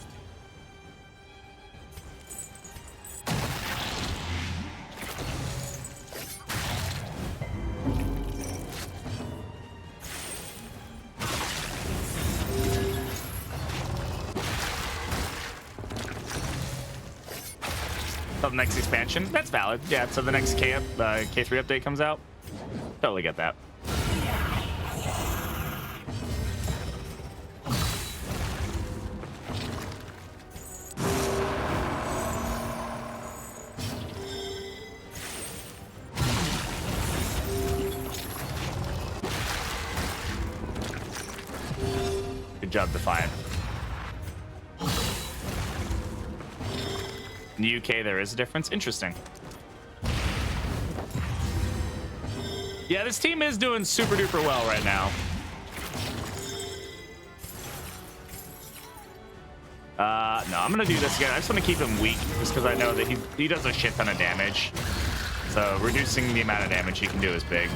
So the next expansion, that's valid. Yeah, so the next K3 update comes out. Totally get that. Good job, Defiant. In the UK, there is a difference. Interesting. Yeah, this team is doing super duper well right now. No, I'm gonna do this again. I just want to keep him weak, just because I know that he does a shit ton of damage. So reducing the amount of damage he can do is big.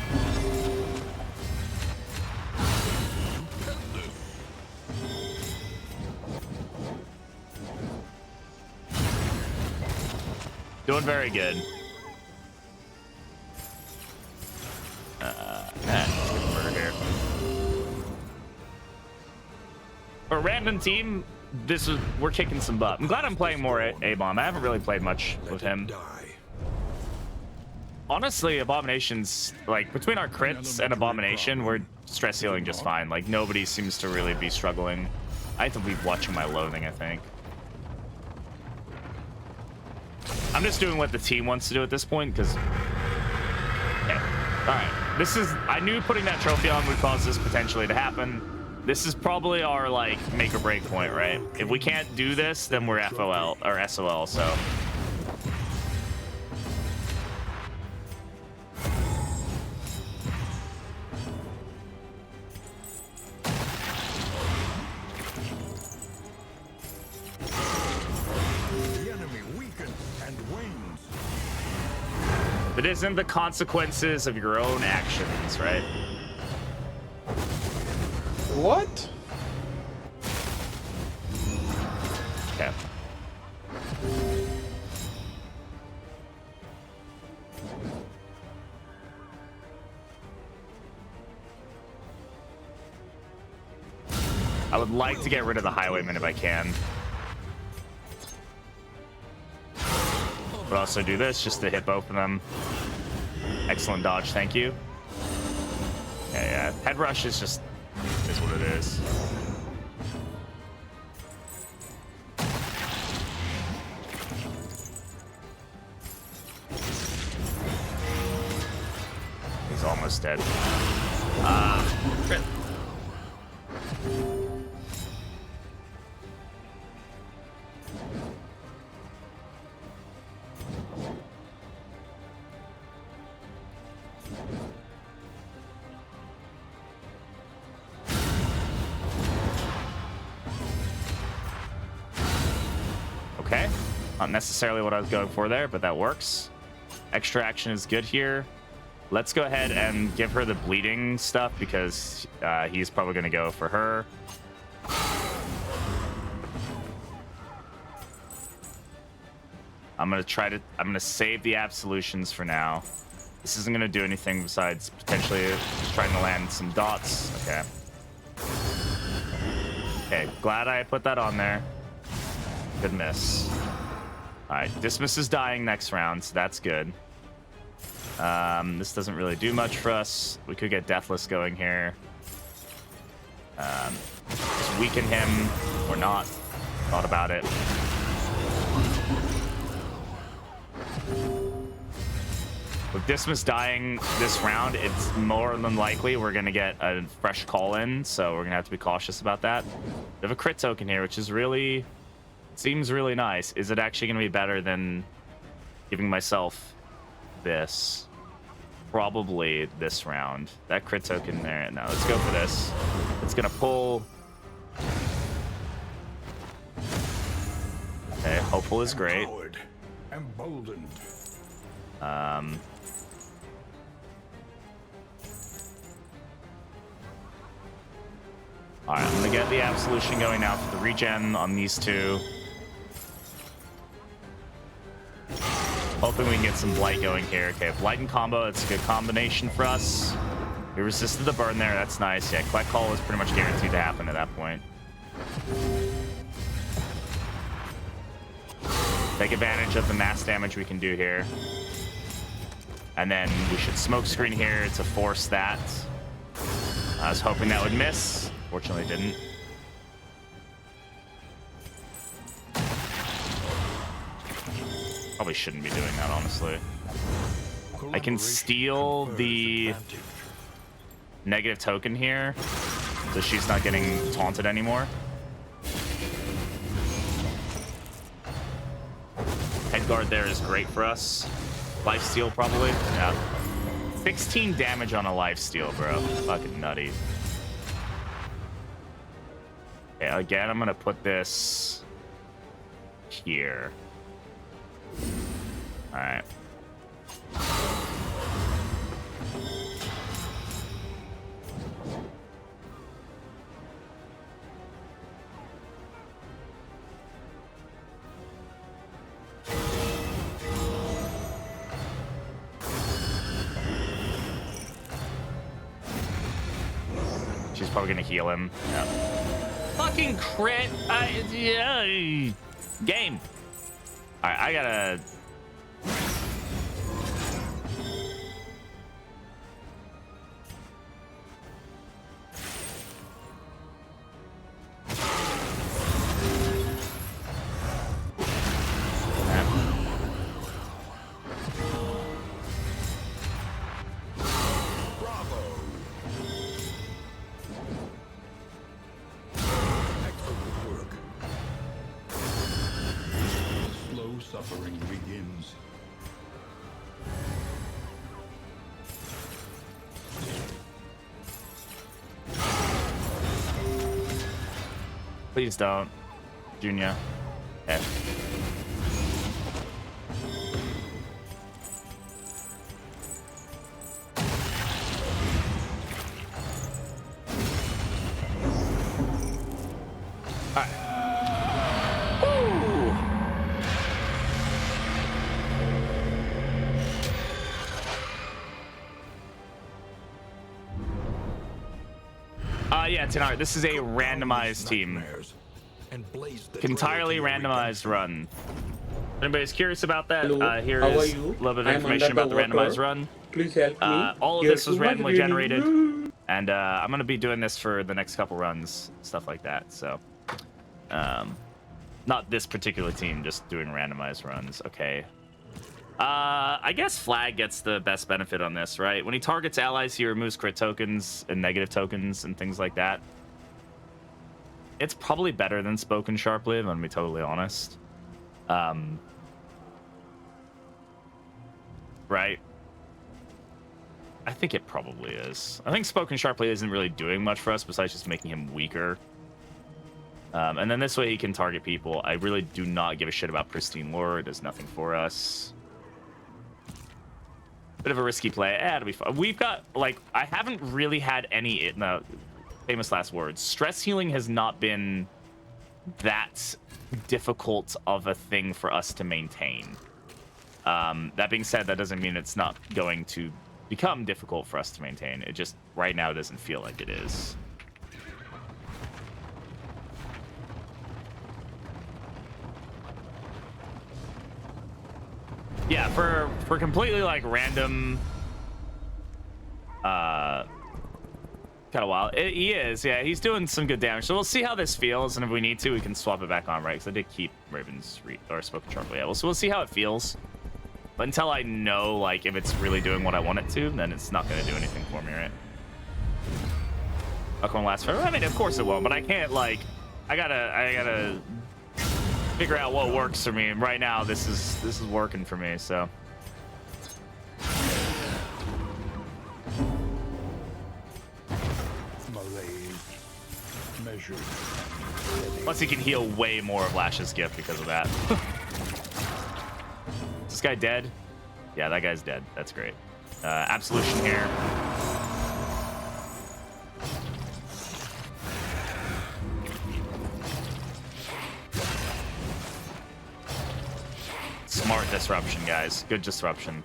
Doing very good. Here. For a random team, we're kicking some butt. I'm glad I'm playing more A-Bomb. I haven't really played much with him. Honestly, Abomination's like between our crits and Abomination, we're stress healing just fine. Like nobody seems to really be struggling. I have to be watching my loathing, I think. I'm just doing what the team wants to do at this point, because... Yeah. Alright. I knew putting that trophy on would cause this potentially to happen. This is probably our, like, make or break point, right? If we can't do this, then we're FOL, or SOL, so... It isn't the consequences of your own actions, right? What? Okay. I would like to get rid of the highwayman if I can. But also do this just to hit both of them. Excellent dodge, thank you. Yeah. Head rush is just is what it is. He's almost dead. Crit. Okay, not necessarily what I was going for there, but that works. Extra action is good here. Let's go ahead and give her the bleeding stuff because he's probably going to go for her. I'm going to save the absolutions for now. This isn't going to do anything besides potentially trying to land some dots. Okay. Okay, glad I put that on there. Good miss. All right, Dismiss is dying next round, so that's good. This doesn't really do much for us. We could get Deathless going here. Just weaken him or not. Thought about it. With Dismiss dying this round, it's more than likely we're going to get a fresh call in, so we're going to have to be cautious about that. We have a crit token here, which is really... seems really nice. Is it actually going to be better than giving myself this? Probably this round. That crit token there. No, let's go for this. It's going to pull... Okay, Hopeful is great. Emboldened. All right, I'm gonna get the absolution going now for the regen on these two. Hoping we can get some blight going here. Okay, blight and combo, that's a good combination for us. We resisted the burn there, that's nice. Yeah, collect call is pretty much guaranteed to happen at that point. Take advantage of the mass damage we can do here. And then we should smoke screen here to force that. I was hoping that would miss. Fortunately, it didn't. Probably shouldn't be doing that, honestly. I can steal the negative token here, so she's not getting taunted anymore. Head guard there is great for us. Life steal, probably. Yeah. 16 damage on a life steal, bro. Fucking nutty. Yeah, again, I'm gonna put this here. All right. She's probably gonna heal him. Yeah. Fucking crit! Yeah. Game. All right, I gotta. Suffering begins. Please don't, Junior. Okay. Yeah, Tanar, this is a randomized team. Entirely randomized run. If anybody's curious about that, here is a little bit of information about the randomized run. Please help me. All of this was randomly generated, and I'm going to be doing this for the next couple runs, stuff like that. So, not this particular team, just doing randomized runs. Okay. I guess Flag gets the best benefit on this, right? When he targets allies, he removes crit tokens and negative tokens and things like that. It's probably better than Spoken Sharply, I'm gonna be totally honest. Right? I think it probably is. I think Spoken Sharply isn't really doing much for us besides just making him weaker. And then this way he can target people. I really do not give a shit about Pristine Lore. It does nothing for us. Bit of a risky play. It'll be fun. We've got, like, I haven't really had any, no, famous last words. Stress healing has not been that difficult of a thing for us to maintain. That being said, that doesn't mean it's not going to become difficult for us to maintain. It just, right now, doesn't feel like it is. Yeah, for completely like random kind of wild. He is, yeah, he's doing some good damage. So we'll see how this feels, and if we need to, we can swap it back on, right? Because I did keep Raven's or Spoken Sharply. Yeah, so we'll see how it feels. But until I know like if it's really doing what I want it to, then it's not gonna do anything for me, right? Not gonna last forever. I mean, of course it won't, but I can't like I gotta figure out what works for me, and right now this is working for me. So plus he can heal way more of Lash's gift because of that. Is this guy dead? Yeah, that guy's dead. That's great. Absolution here. Smart disruption, guys. Good disruption.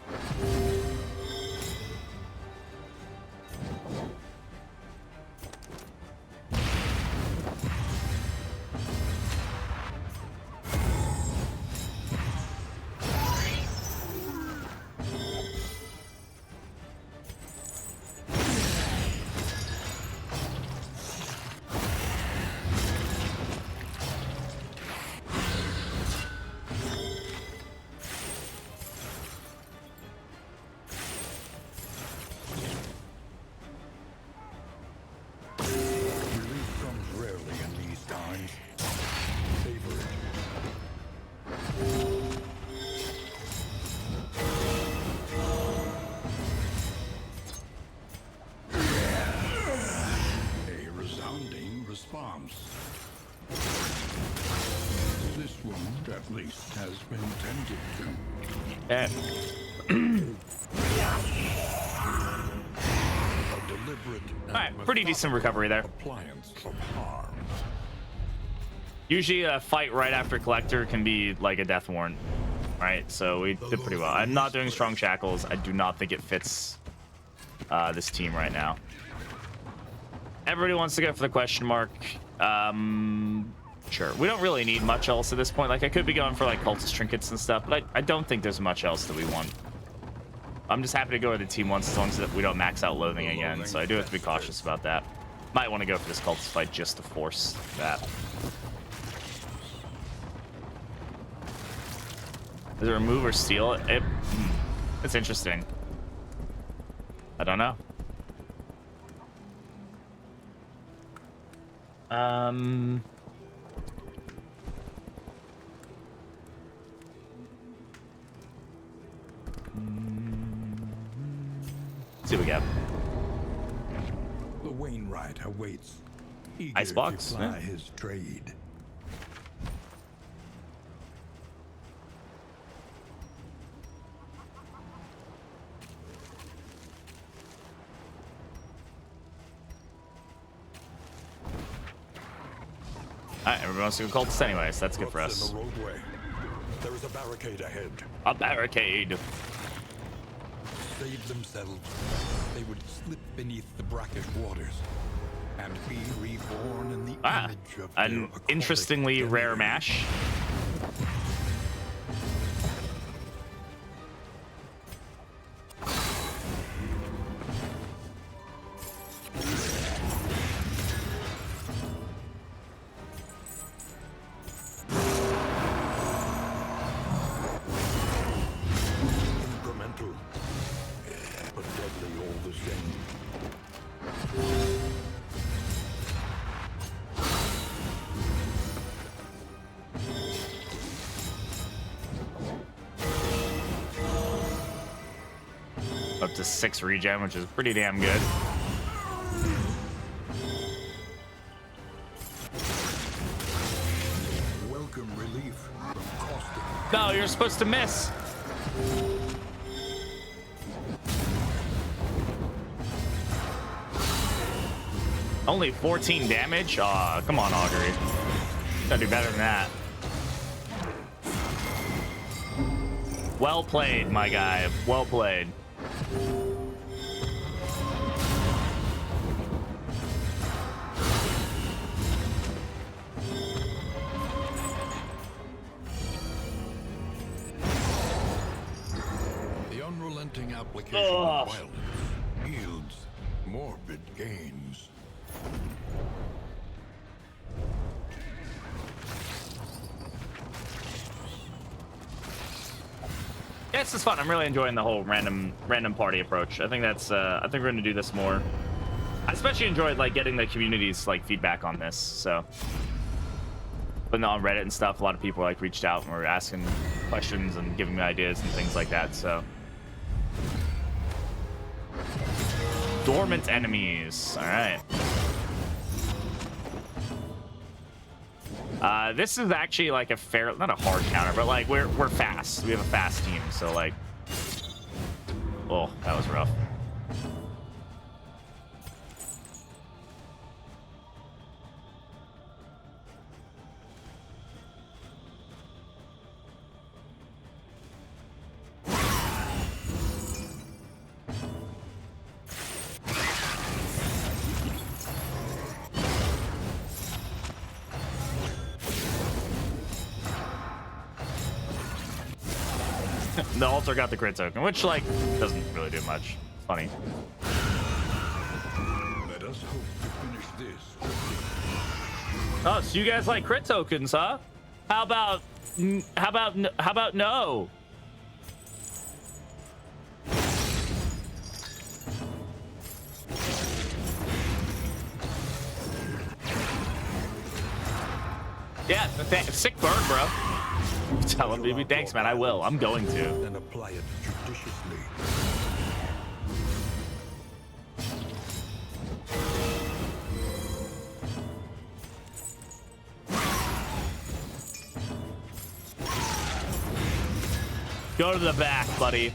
Relief comes rarely in these times. Savor it. A resounding response. This wound, at least, has been tended to. And A deliberate and Alright, pretty decent recovery there. appliance of harm. usually a fight right after collector can be like a death warrant. Right, so we did pretty well. I'm not doing strong shackles. I do not think it fits this team right now. Everybody wants to go for the question mark. Sure. We don't really need much else at this point. Like, I could be going for, like, cultist trinkets and stuff, but I don't think there's much else that we want. I'm just happy to go with the team once, as long as we don't max out loathing again, so I do have to be cautious about that. Might want to go for this cultist fight just to force that. Does it remove or steal it? It's interesting. I don't know. Let's see what we got. The Wainwright awaits, eager Icebox? to ply Yeah. his trade. Alright, everyone wants to go cultist anyways. That's good for Ropes us. in the roadway. There is a barricade ahead. A barricade. Save themselves, they would slip beneath the brackish waters and be reborn in the image of their An aquatic interestingly rare demiurge. mash. Incremental, but deadly all the same. Up to 6 regen, which is pretty damn good. Welcome relief from caustic. No, you're supposed to miss. Only 14 damage? Aw, come on, Augury. Gotta do better than that. Well played, my guy. Well played. The unrelenting application Ugh. of violence yields morbid gains. Yeah, this is fun. I'm really enjoying the whole random party approach. I think that's I think we're gonna do this more. I especially enjoyed like getting the community's like feedback on this. So putting it on Reddit and stuff, a lot of people like reached out and were asking questions and giving me ideas and things like that. So dormant enemies. All right. This is actually like a fair, not a hard counter, but like we're fast. We have a fast team, so like, oh, that was rough. The altar got the crit token, which like doesn't really do much. Funny. Let us hope to finish this. Oh, so you guys like crit tokens, huh? How about no? Yeah, sick burn, bro. Tell him, baby. Thanks, man. I will. I'm going to. Then apply it judiciously. Go to the back, buddy.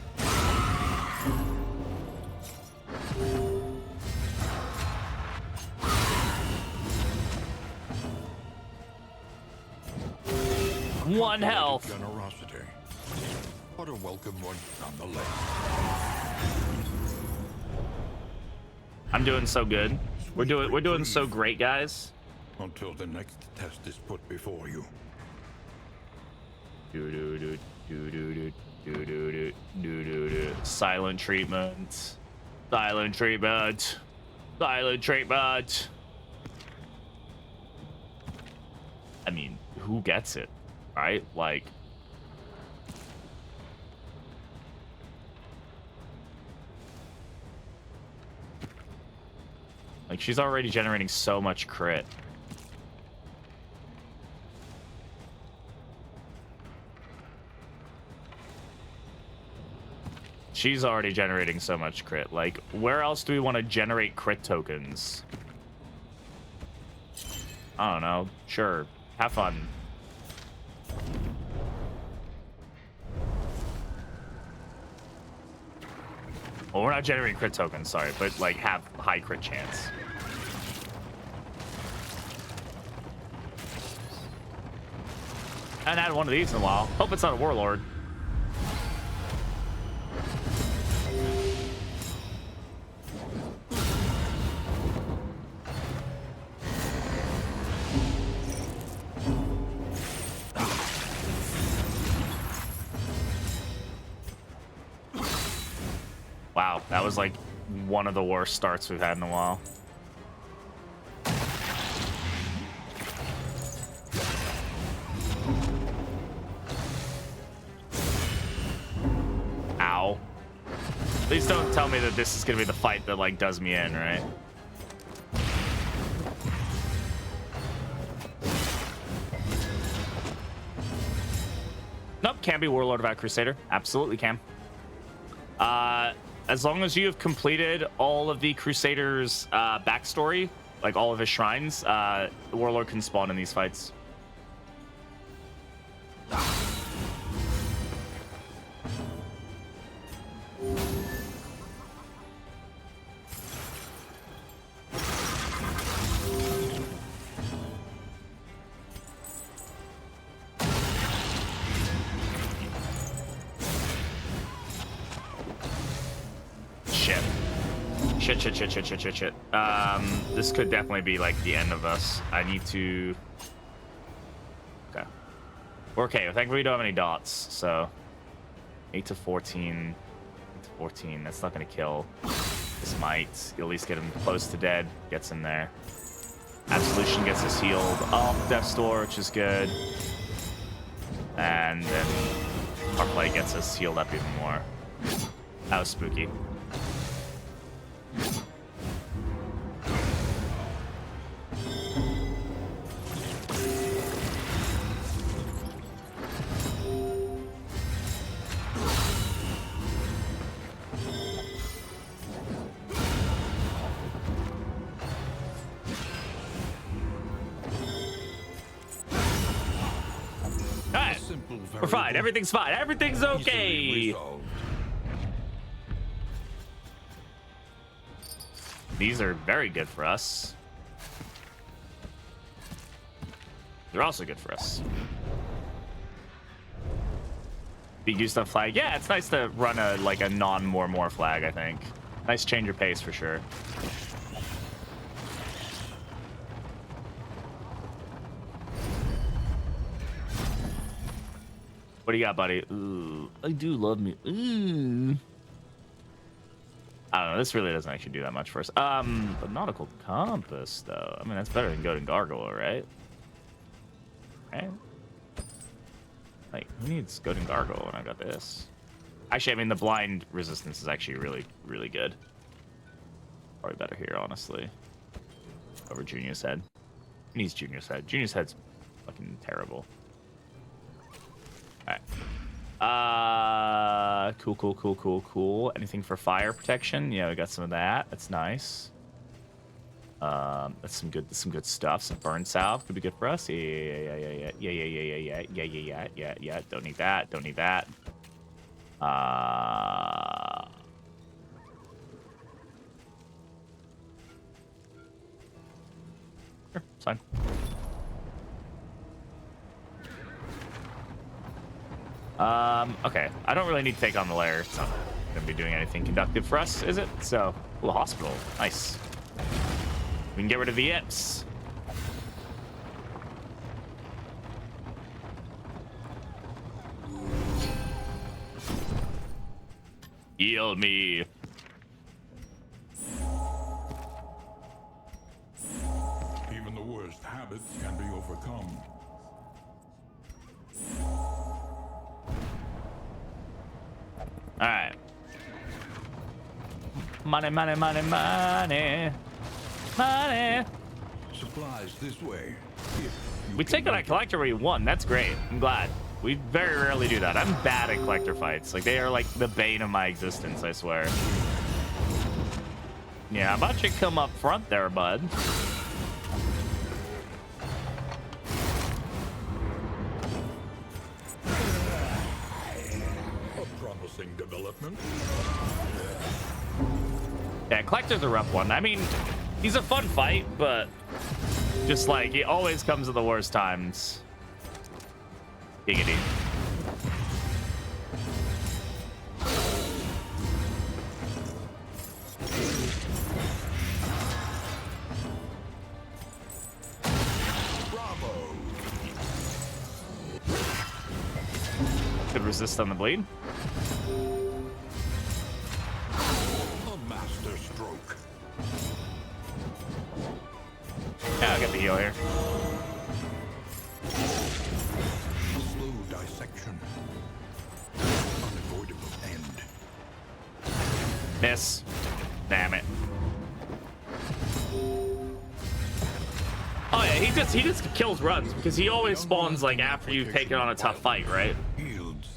One health. Generosity. What a welcome one nonetheless. I'm doing so good. We're doing so great, guys. Until the next test is put before you. Silent treatment. Silent treatment. Silent treatment. I mean, who gets it, right? Like, she's already generating so much crit. She's already generating so much crit. Like, where else do we want to generate crit tokens? I don't know. Sure. Have fun. Well, we're not generating crit tokens, sorry, but like have high crit chance. I haven't had one of these in a while. Hope it's not a warlord. Wow, that was like one of the worst starts we've had in a while. Ow. Please don't tell me that this is gonna be the fight that like does me in, right? Nope, can be Warlord of Crusader. Absolutely can. As long as you have completed all of the Crusader's backstory, like all of his shrines, the Warlord can spawn in these fights. Shit. This could definitely be like the end of us. I need to. Okay. We're okay. Thankfully, we don't have any dots. So 8 to 14. 8 to 14. That's not going to kill. This might at least get him close to dead. Gets him there. Absolution gets us healed up. Death's Door, which is good. And then our play gets us healed up even more. That was spooky. We're fine. Everything's fine. Everything's okay. These are very good for us. They're also good for us. Be used on flag. Yeah, it's nice to run a like a non-more flag, I think. Nice change of pace for sure. What do you got, buddy? Ooh, I do love me. Ooh. I don't know. This really doesn't actually do that much for us. But nautical compass, though. I mean, that's better than Goat and Gargoyle, right? Right? Like, who needs Goat and Gargoyle when I got this? Actually, I mean, the blind resistance is actually really, really good. Probably better here, honestly. Over Junior's Head. Who needs Junior's Head? Junior's Head's fucking terrible. Alright. Cool. Anything for fire protection? Yeah, we got some of that. That's nice. That's some good stuff. Some burn salve could be good for us. Yeah. Don't need that. Sure, it's fine. Okay. I don't really need to take on the lair. It's not gonna be doing anything conductive for us, is it? So, ooh, hospital. Nice. We can get rid of the imps. Heal me. Even the worst habits can be overcome. All right. Money. Supplies this way. We take it on collector where you won. That's great. I'm glad. We very rarely do that. I'm bad at collector fights. Like, they are like the bane of my existence, I swear. Yeah, how about you come up front there, bud? A promising development. Yeah, collector's a rough one. I mean, he's a fun fight, but just like, he always comes at the worst times. Giggity. Bravo. Could resist on the bleed. A master stroke. Yeah, I'll get the heal here. Slow dissection. Unavoidable end. Miss. Damn it. Oh yeah, he just kills runs because he always spawns like after you've taken on a tough fight, right? Yields.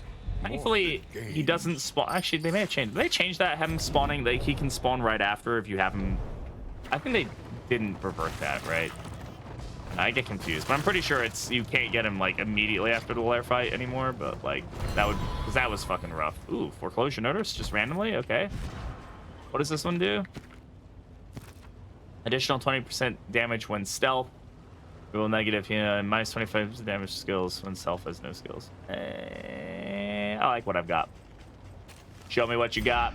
Thankfully, he doesn't spawn. Actually, they may have changed. Did they change that? Have him spawning, like he can spawn right after if you have him. I think they didn't revert that, right? I get confused, but I'm pretty sure it's you can't get him like immediately after the lair fight anymore. But like that would, because that was fucking rough. Ooh, foreclosure notice just randomly. Okay, what does this one do? Additional 20% damage when stealth. Roll negative here, and minus 25% damage skills when self has no skills. I like what I've got. Show me what you got.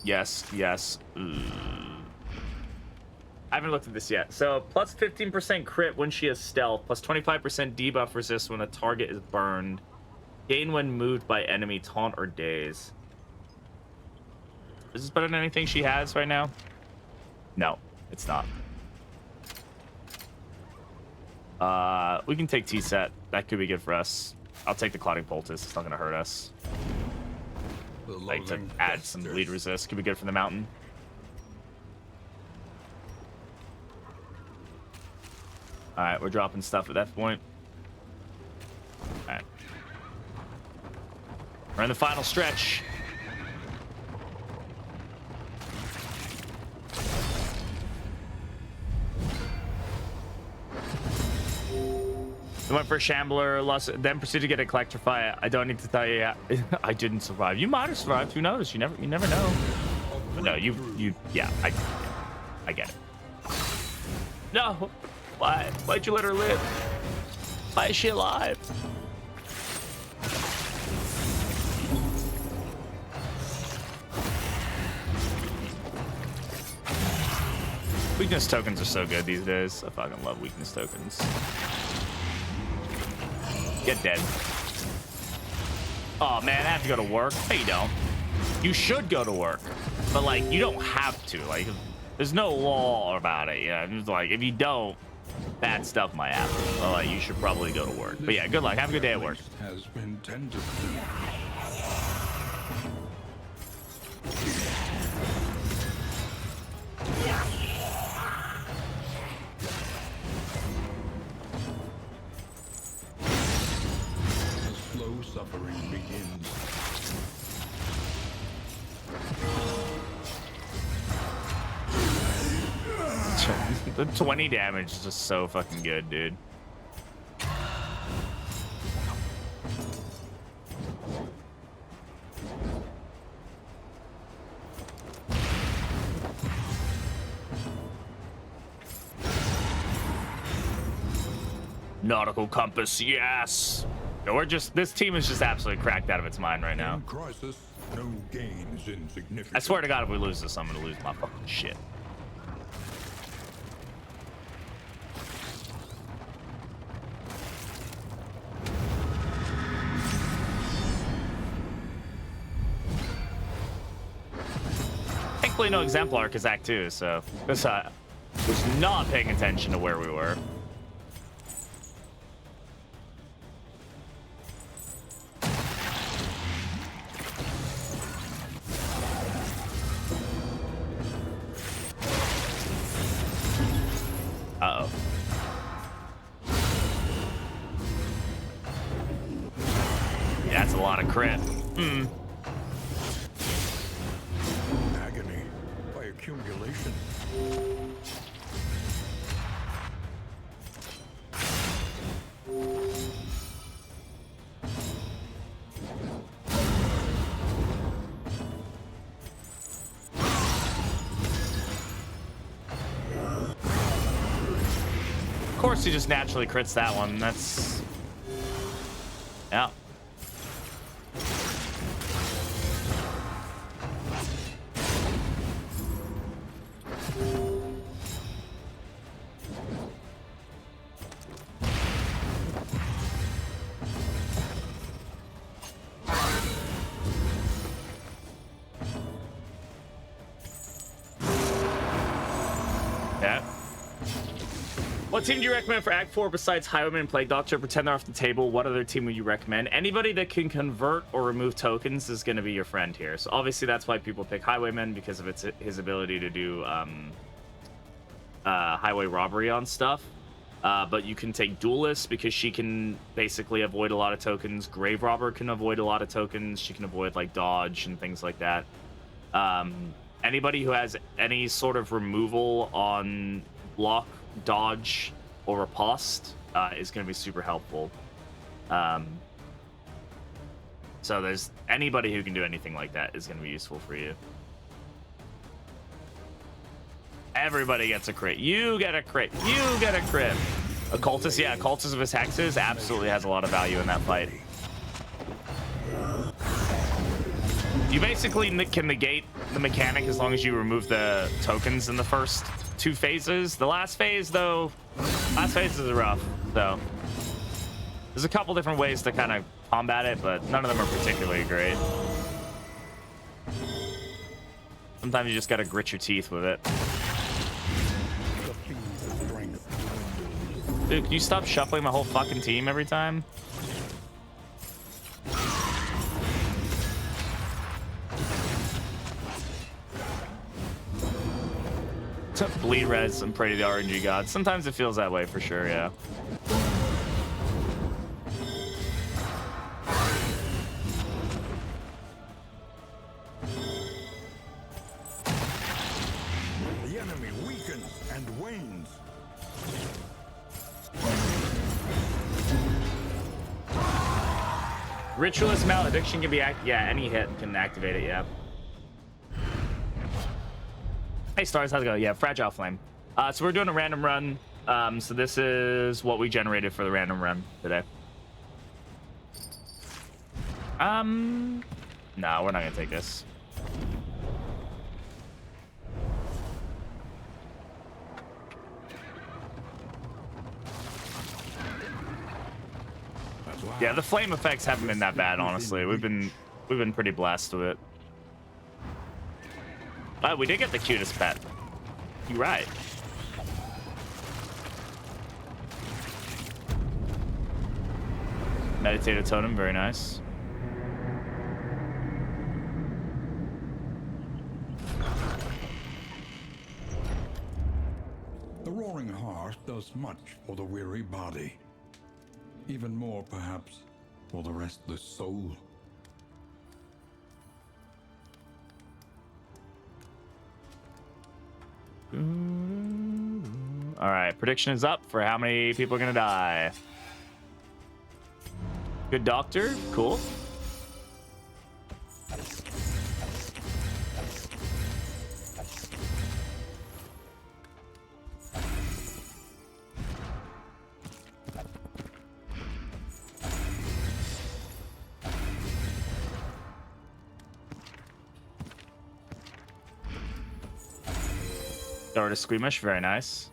Yes. Ooh. I haven't looked at this yet. So plus 15% crit when she has stealth, plus 25% debuff resist when a target is burned. Gain when moved by enemy, taunt, or daze. Is this better than anything she has right now? No, it's not. We can take T-set. That could be good for us. I'll take the Clouding Poultice. It's not going to hurt us. Like to add some bleed resist. Could be good for the mountain. Alright, we're dropping stuff at that point. Alright. We're in the final stretch. I went for a Shambler, lost, then proceeded to get a Collectrify. I don't need to tell you, I didn't survive. You might have survived. Who knows? You never know. But no, yeah, I get it. No, why? Why'd you let her live? Why is she alive? Weakness tokens are so good these days. I fucking love weakness tokens. Get dead. Oh man, I have to go to work. No, you don't. You should go to work, but like you don't have to. Like, there's no law about it. Yeah, it's like if you don't, bad stuff might happen. Well, like, you should probably go to work. But yeah, good luck. Have a good day at work. Has been tended to. The slow suffering begins. The 20 damage is just so fucking good, dude. Nautical compass, yes. No, we're just, this team is just absolutely cracked out of its mind right now. In crisis, no gain is insignificant. I swear to God, if we lose this, I'm gonna lose my fucking shit. Thankfully, no exemplar because Act 2, so this was not paying attention to where we were. Uh-oh. Yeah, that's a lot of crit. Hmm. Agony by accumulation. Of course, he just naturally crits that one. That's... yeah. Yeah. What team do you recommend for Act 4 besides Highwayman and Plague Doctor? Pretend they're off the table. What other team would you recommend? Anybody that can convert or remove tokens is going to be your friend here. So obviously that's why people pick Highwayman, because of his ability to do highway robbery on stuff. But you can take Duelist because she can basically avoid a lot of tokens. Grave Robber can avoid a lot of tokens. She can avoid like dodge and things like that. Anybody who has any sort of removal on block, dodge, or riposte is going to be super helpful. So there's anybody who can do anything like that is going to be useful for you. Everybody gets a crit. You get a crit. You get a crit. Occultist, yeah, Occultist of his hexes absolutely has a lot of value in that fight. You basically can negate the mechanic as long as you remove the tokens in the first two phases. The last phase, though, last phase is rough, so there's a couple different ways to kind of combat it, but none of them are particularly great. Sometimes you just gotta grit your teeth with it. Dude, can you stop shuffling my whole fucking team every time? To bleed res and pray to the RNG gods. Sometimes it feels that way for sure, yeah. The enemy weakens and wanes. Ritualist Malediction can be yeah, any hit can activate it, yeah. Hey Stars, how's it going? Yeah, Fragile Flame. So we're doing a random run. So this is what we generated for the random run today. No, we're not gonna take this. Yeah, the flame effects haven't been that bad, honestly. We've been pretty blessed with it. But we did get the cutest pet. You're right. Meditator totem, very nice. The roaring heart does much for the weary body. Even more, perhaps, for the restless soul. All right, prediction is up for how many people are gonna die. Good doctor, cool. Or to squeamish, very nice.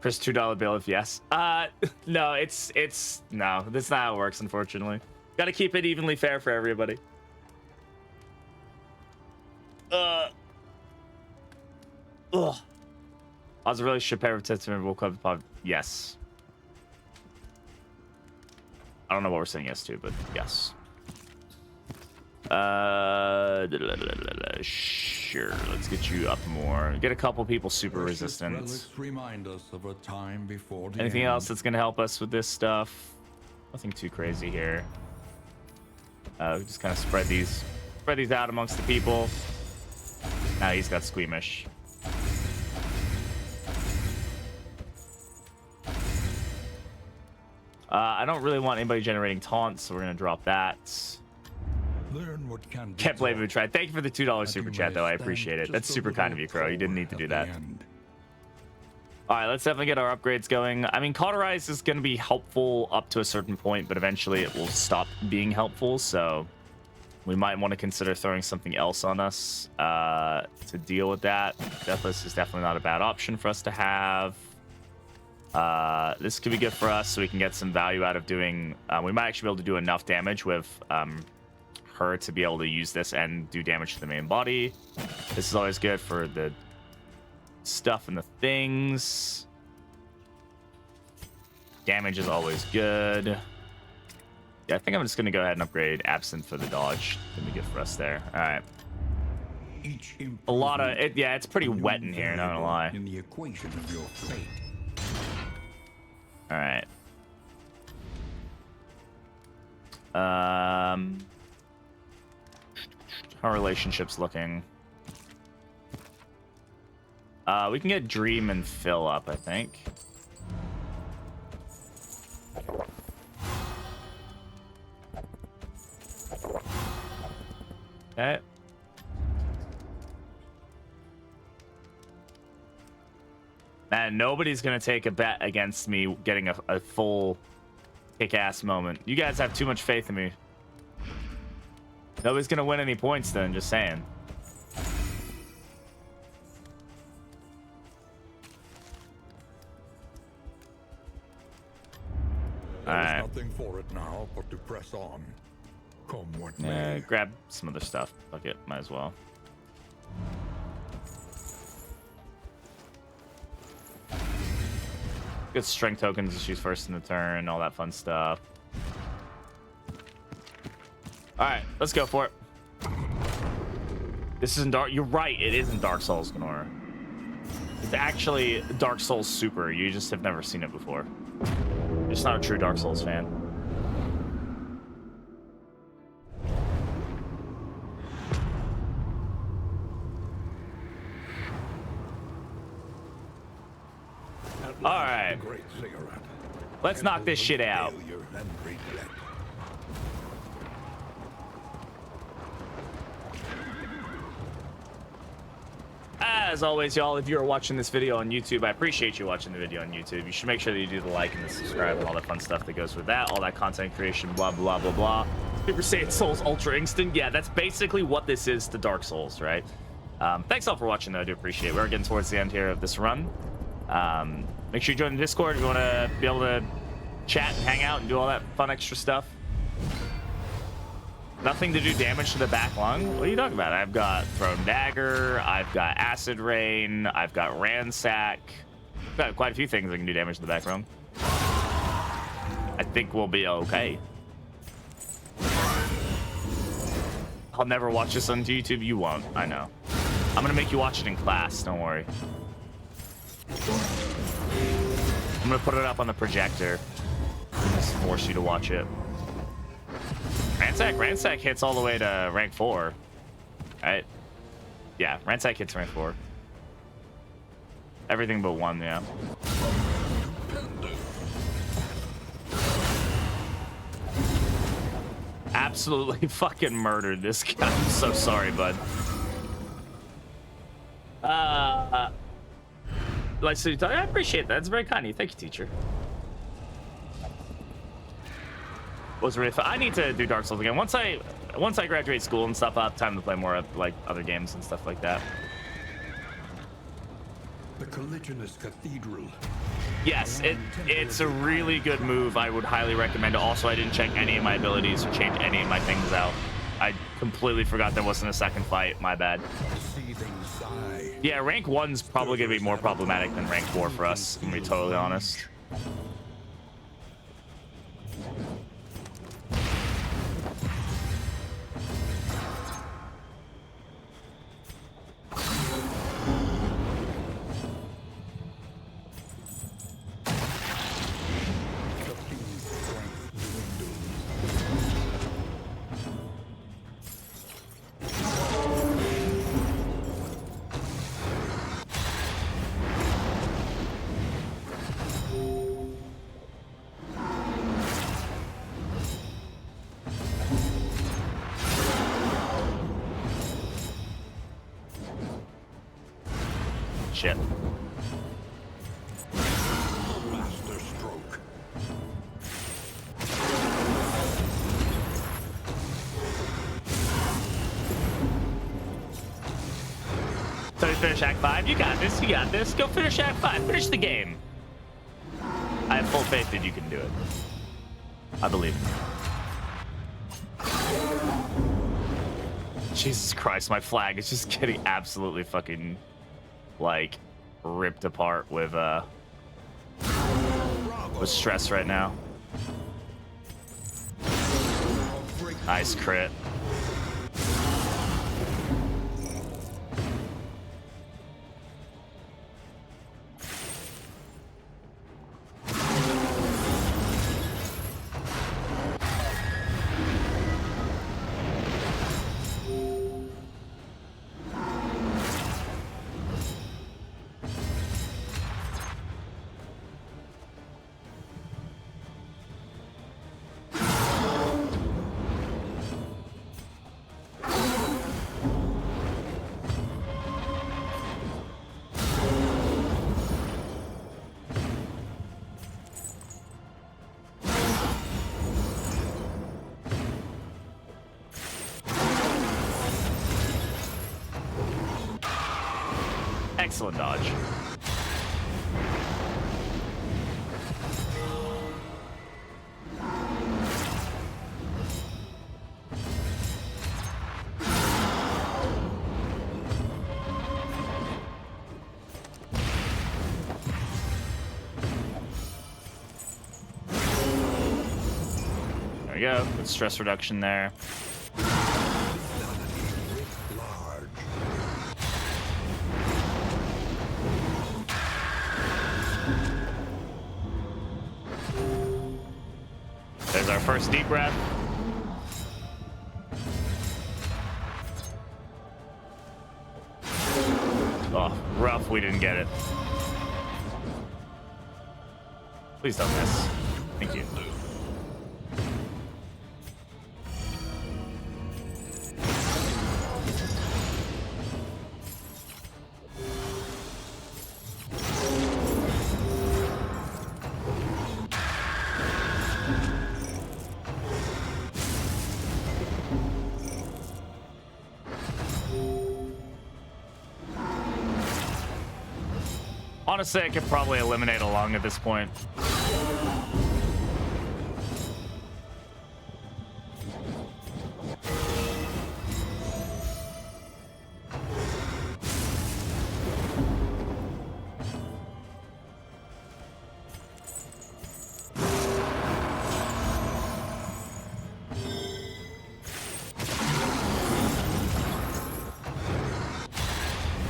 Chris, $2 bill if yes. No, no, that's not how it works, unfortunately. Gotta keep it evenly fair for everybody. Ugh. I was a relationship pair of tits member club pod. Yes. I don't know what we're saying yes to, but yes. Sure, let's get you up more. Get a couple people super resistant. Remind us of a time before the Anything end. else that's gonna help us with this stuff? Nothing too crazy here. Just kind of spread these out amongst the people. Now he's got squeamish. I don't really want anybody generating taunts, so we're gonna drop that. Learn what can be Can't blame taught, him. Try. Thank you for the $2 that super you chat, may though. I stand appreciate it. just That's a super kind of little you, Crow. You didn't need to at do the that. end. All right, let's definitely get our upgrades going. I mean, Cauterize is going to be helpful up to a certain point, but eventually it will stop being helpful. So we might want to consider throwing something else on us to deal with that. Deathless is definitely not a bad option for us to have. This could be good for us, so we can get some value out of doing. We might actually be able to do enough damage with her to be able to use this and do damage to the main body. This is always good for the stuff and the things. Damage is always good. Yeah, I think I'm just gonna go ahead and upgrade Absinthe for the dodge. Gonna be good for us there. All right. Each A lot of improvement it. Yeah, it's pretty a new wet in here. Not gonna lie. in the equation of your fate. All right. How are relationships looking? We can get Dream and Fill up, I think. Okay. Man, nobody's gonna take a bet against me getting a full kick-ass moment. You guys have too much faith in me. Nobody's gonna win any points then, just saying. There is Alright. nothing for it now but to press on. Come what may. Grab some other stuff. Fuck it, might as well. Good strength tokens to choose first in the turn, all that fun stuff. Alright, let's go for it. This isn't Dark. You're right, it isn't Dark Souls, Gnora. It's actually Dark Souls Super. You just have never seen it before. You're just not a true Dark Souls fan. All right, Great cigarette. let's knock this shit out. Failure and regret. As always, y'all, if you are watching this video on YouTube, I appreciate you watching the video on YouTube. You should make sure that you do the like and the subscribe and all that fun stuff that goes with that, all that content creation, blah, blah, blah, blah. People say it's Souls Ultra Instant. Yeah, that's basically what this is to Dark Souls, right? Thanks all for watching, though. I do appreciate it. We're getting towards the end here of this run. Make sure you join the Discord if you want to be able to chat and hang out and do all that fun extra stuff. Nothing to do damage to the back lung? What are you talking about? I've got Thrown Dagger, I've got Acid Rain, I've got Ransack. I've got quite a few things that can do damage to the back lung. I think we'll be okay. I'll never watch this on YouTube. You won't, I know. I'm gonna make you watch it in class, don't worry. I'm gonna put it up on the projector. Just force you to watch it. Ransack hits all the way to rank 4. Right? Yeah, Ransack hits rank 4. Everything but 1, yeah. Absolutely fucking murdered this guy. I'm so sorry, bud. Like, so I appreciate that. It's very kind of you. Thank you, teacher. Was really fun. I need to do Dark Souls again. Once I graduate school and stuff, I'll have time to play more of like other games and stuff like that. The Colliginous Cathedral. Yes, it's a really good move. I would highly recommend it. Also, I didn't check any of my abilities or change any of my things out. I completely forgot there wasn't a second fight. My bad. Yeah, rank 1's probably gonna be more problematic than rank 4 for us, to be totally honest. Shit. Master stroke. So you finish Act 5? You got this, you got this. Go finish Act 5. Finish the game. I have full faith that you can do it. I believe in you. Jesus Christ, my flag is just getting absolutely fucking, like, ripped apart with stress right now. Nice crit. Excellent dodge. There we go. Good stress reduction there. There's our first deep breath. Oh, rough, we didn't get it. Please don't miss. Thank you. Honestly, I could probably eliminate a lung at this point.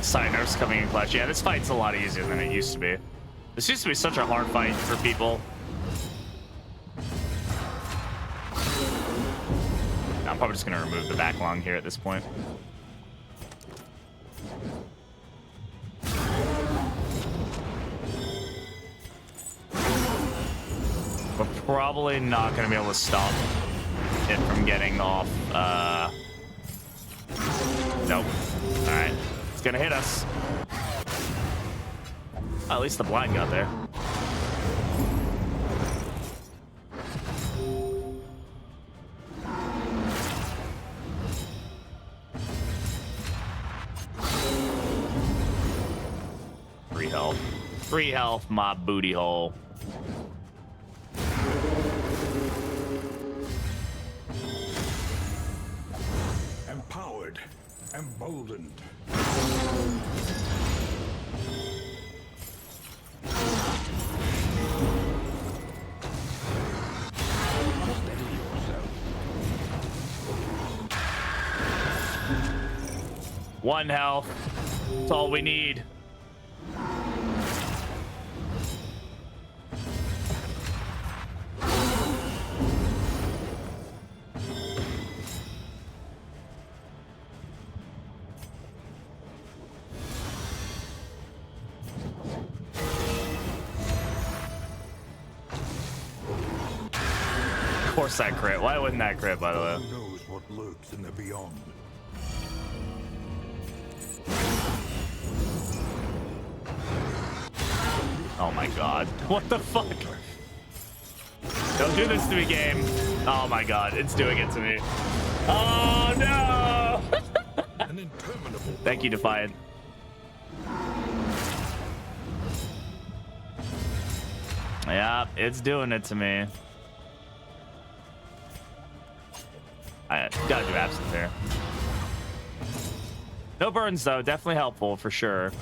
Signers coming in clutch. Yeah, this fight's a lot easier than it used to be. This used to be such a hard fight for people. I'm probably just gonna remove the back lung here at this point. We're probably not gonna be able to stop it from getting off. Nope. All right. Gonna hit us. Oh, at least the blind got there. Free health. Free health, my booty hole. Empowered, emboldened. One health. That's all we need. Of course that crit. Why wouldn't that crit, by the way? Who knows what lurks in the beyond? Oh my god. What the fuck? Don't do this to me, game. Oh my god, it's doing it to me. Oh no! An interminable. Thank you, Defiant. Yeah, it's doing it to me. I gotta do absence here. No burns though, definitely helpful for sure.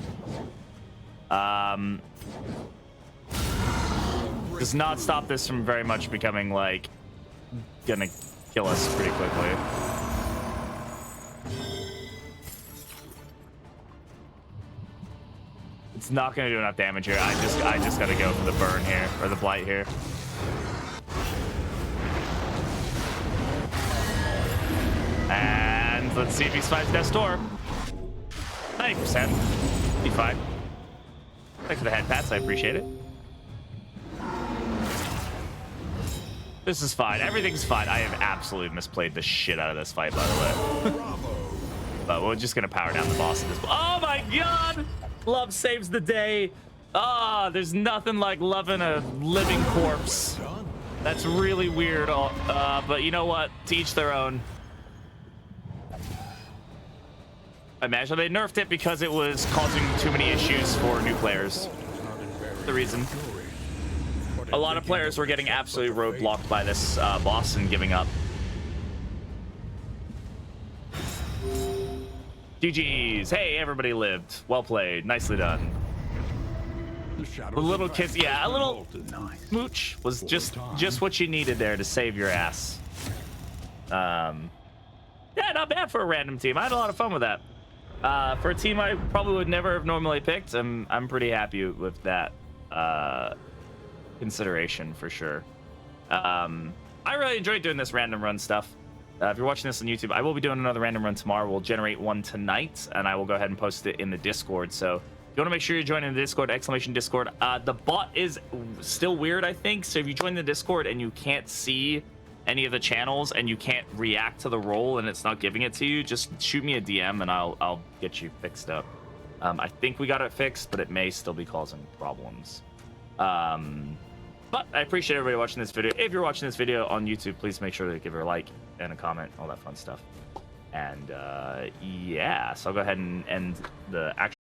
Does not stop this from very much becoming like gonna kill us pretty quickly. It's not gonna do enough damage here. I just gotta go for the burn here, or the blight here. And let's see if he survives death's door. 90%. Be fine. Thanks for the head pats, I appreciate it. This is fine. Everything's fine. I have absolutely misplayed the shit out of this fight, by the way. But we're just gonna power down the boss at this point. Oh my god! Love saves the day. Ah, there's nothing like loving a living corpse. That's really weird. But you know what? To each their own. I imagine they nerfed it because it was causing too many issues for new players. The reason. A lot of players were getting absolutely roadblocked by this boss and giving up. GG's. Hey, everybody lived. Well played. Nicely done. The little kids, yeah, a little smooch was just what you needed there to save your ass. Yeah, not bad for a random team. I had a lot of fun with that. For a team I probably would never have normally picked, I'm pretty happy with that consideration for sure. I really enjoyed doing this random run stuff. If you're watching this on YouTube, I will be doing another random run tomorrow. We'll generate one tonight, and I will go ahead and post it in the Discord. So if you want to make sure you're joining the Discord, !Discord. The bot is still weird, I think. So if you join the Discord and you can't see any of the channels and you can't react to the roll and it's not giving it to you, just shoot me a DM and I'll get you fixed up. I think we got it fixed, but it may still be causing problems. But I appreciate everybody watching this video. If you're watching this video on YouTube, please make sure to give her a like and a comment, all that fun stuff. And yeah, so I'll go ahead and end the actual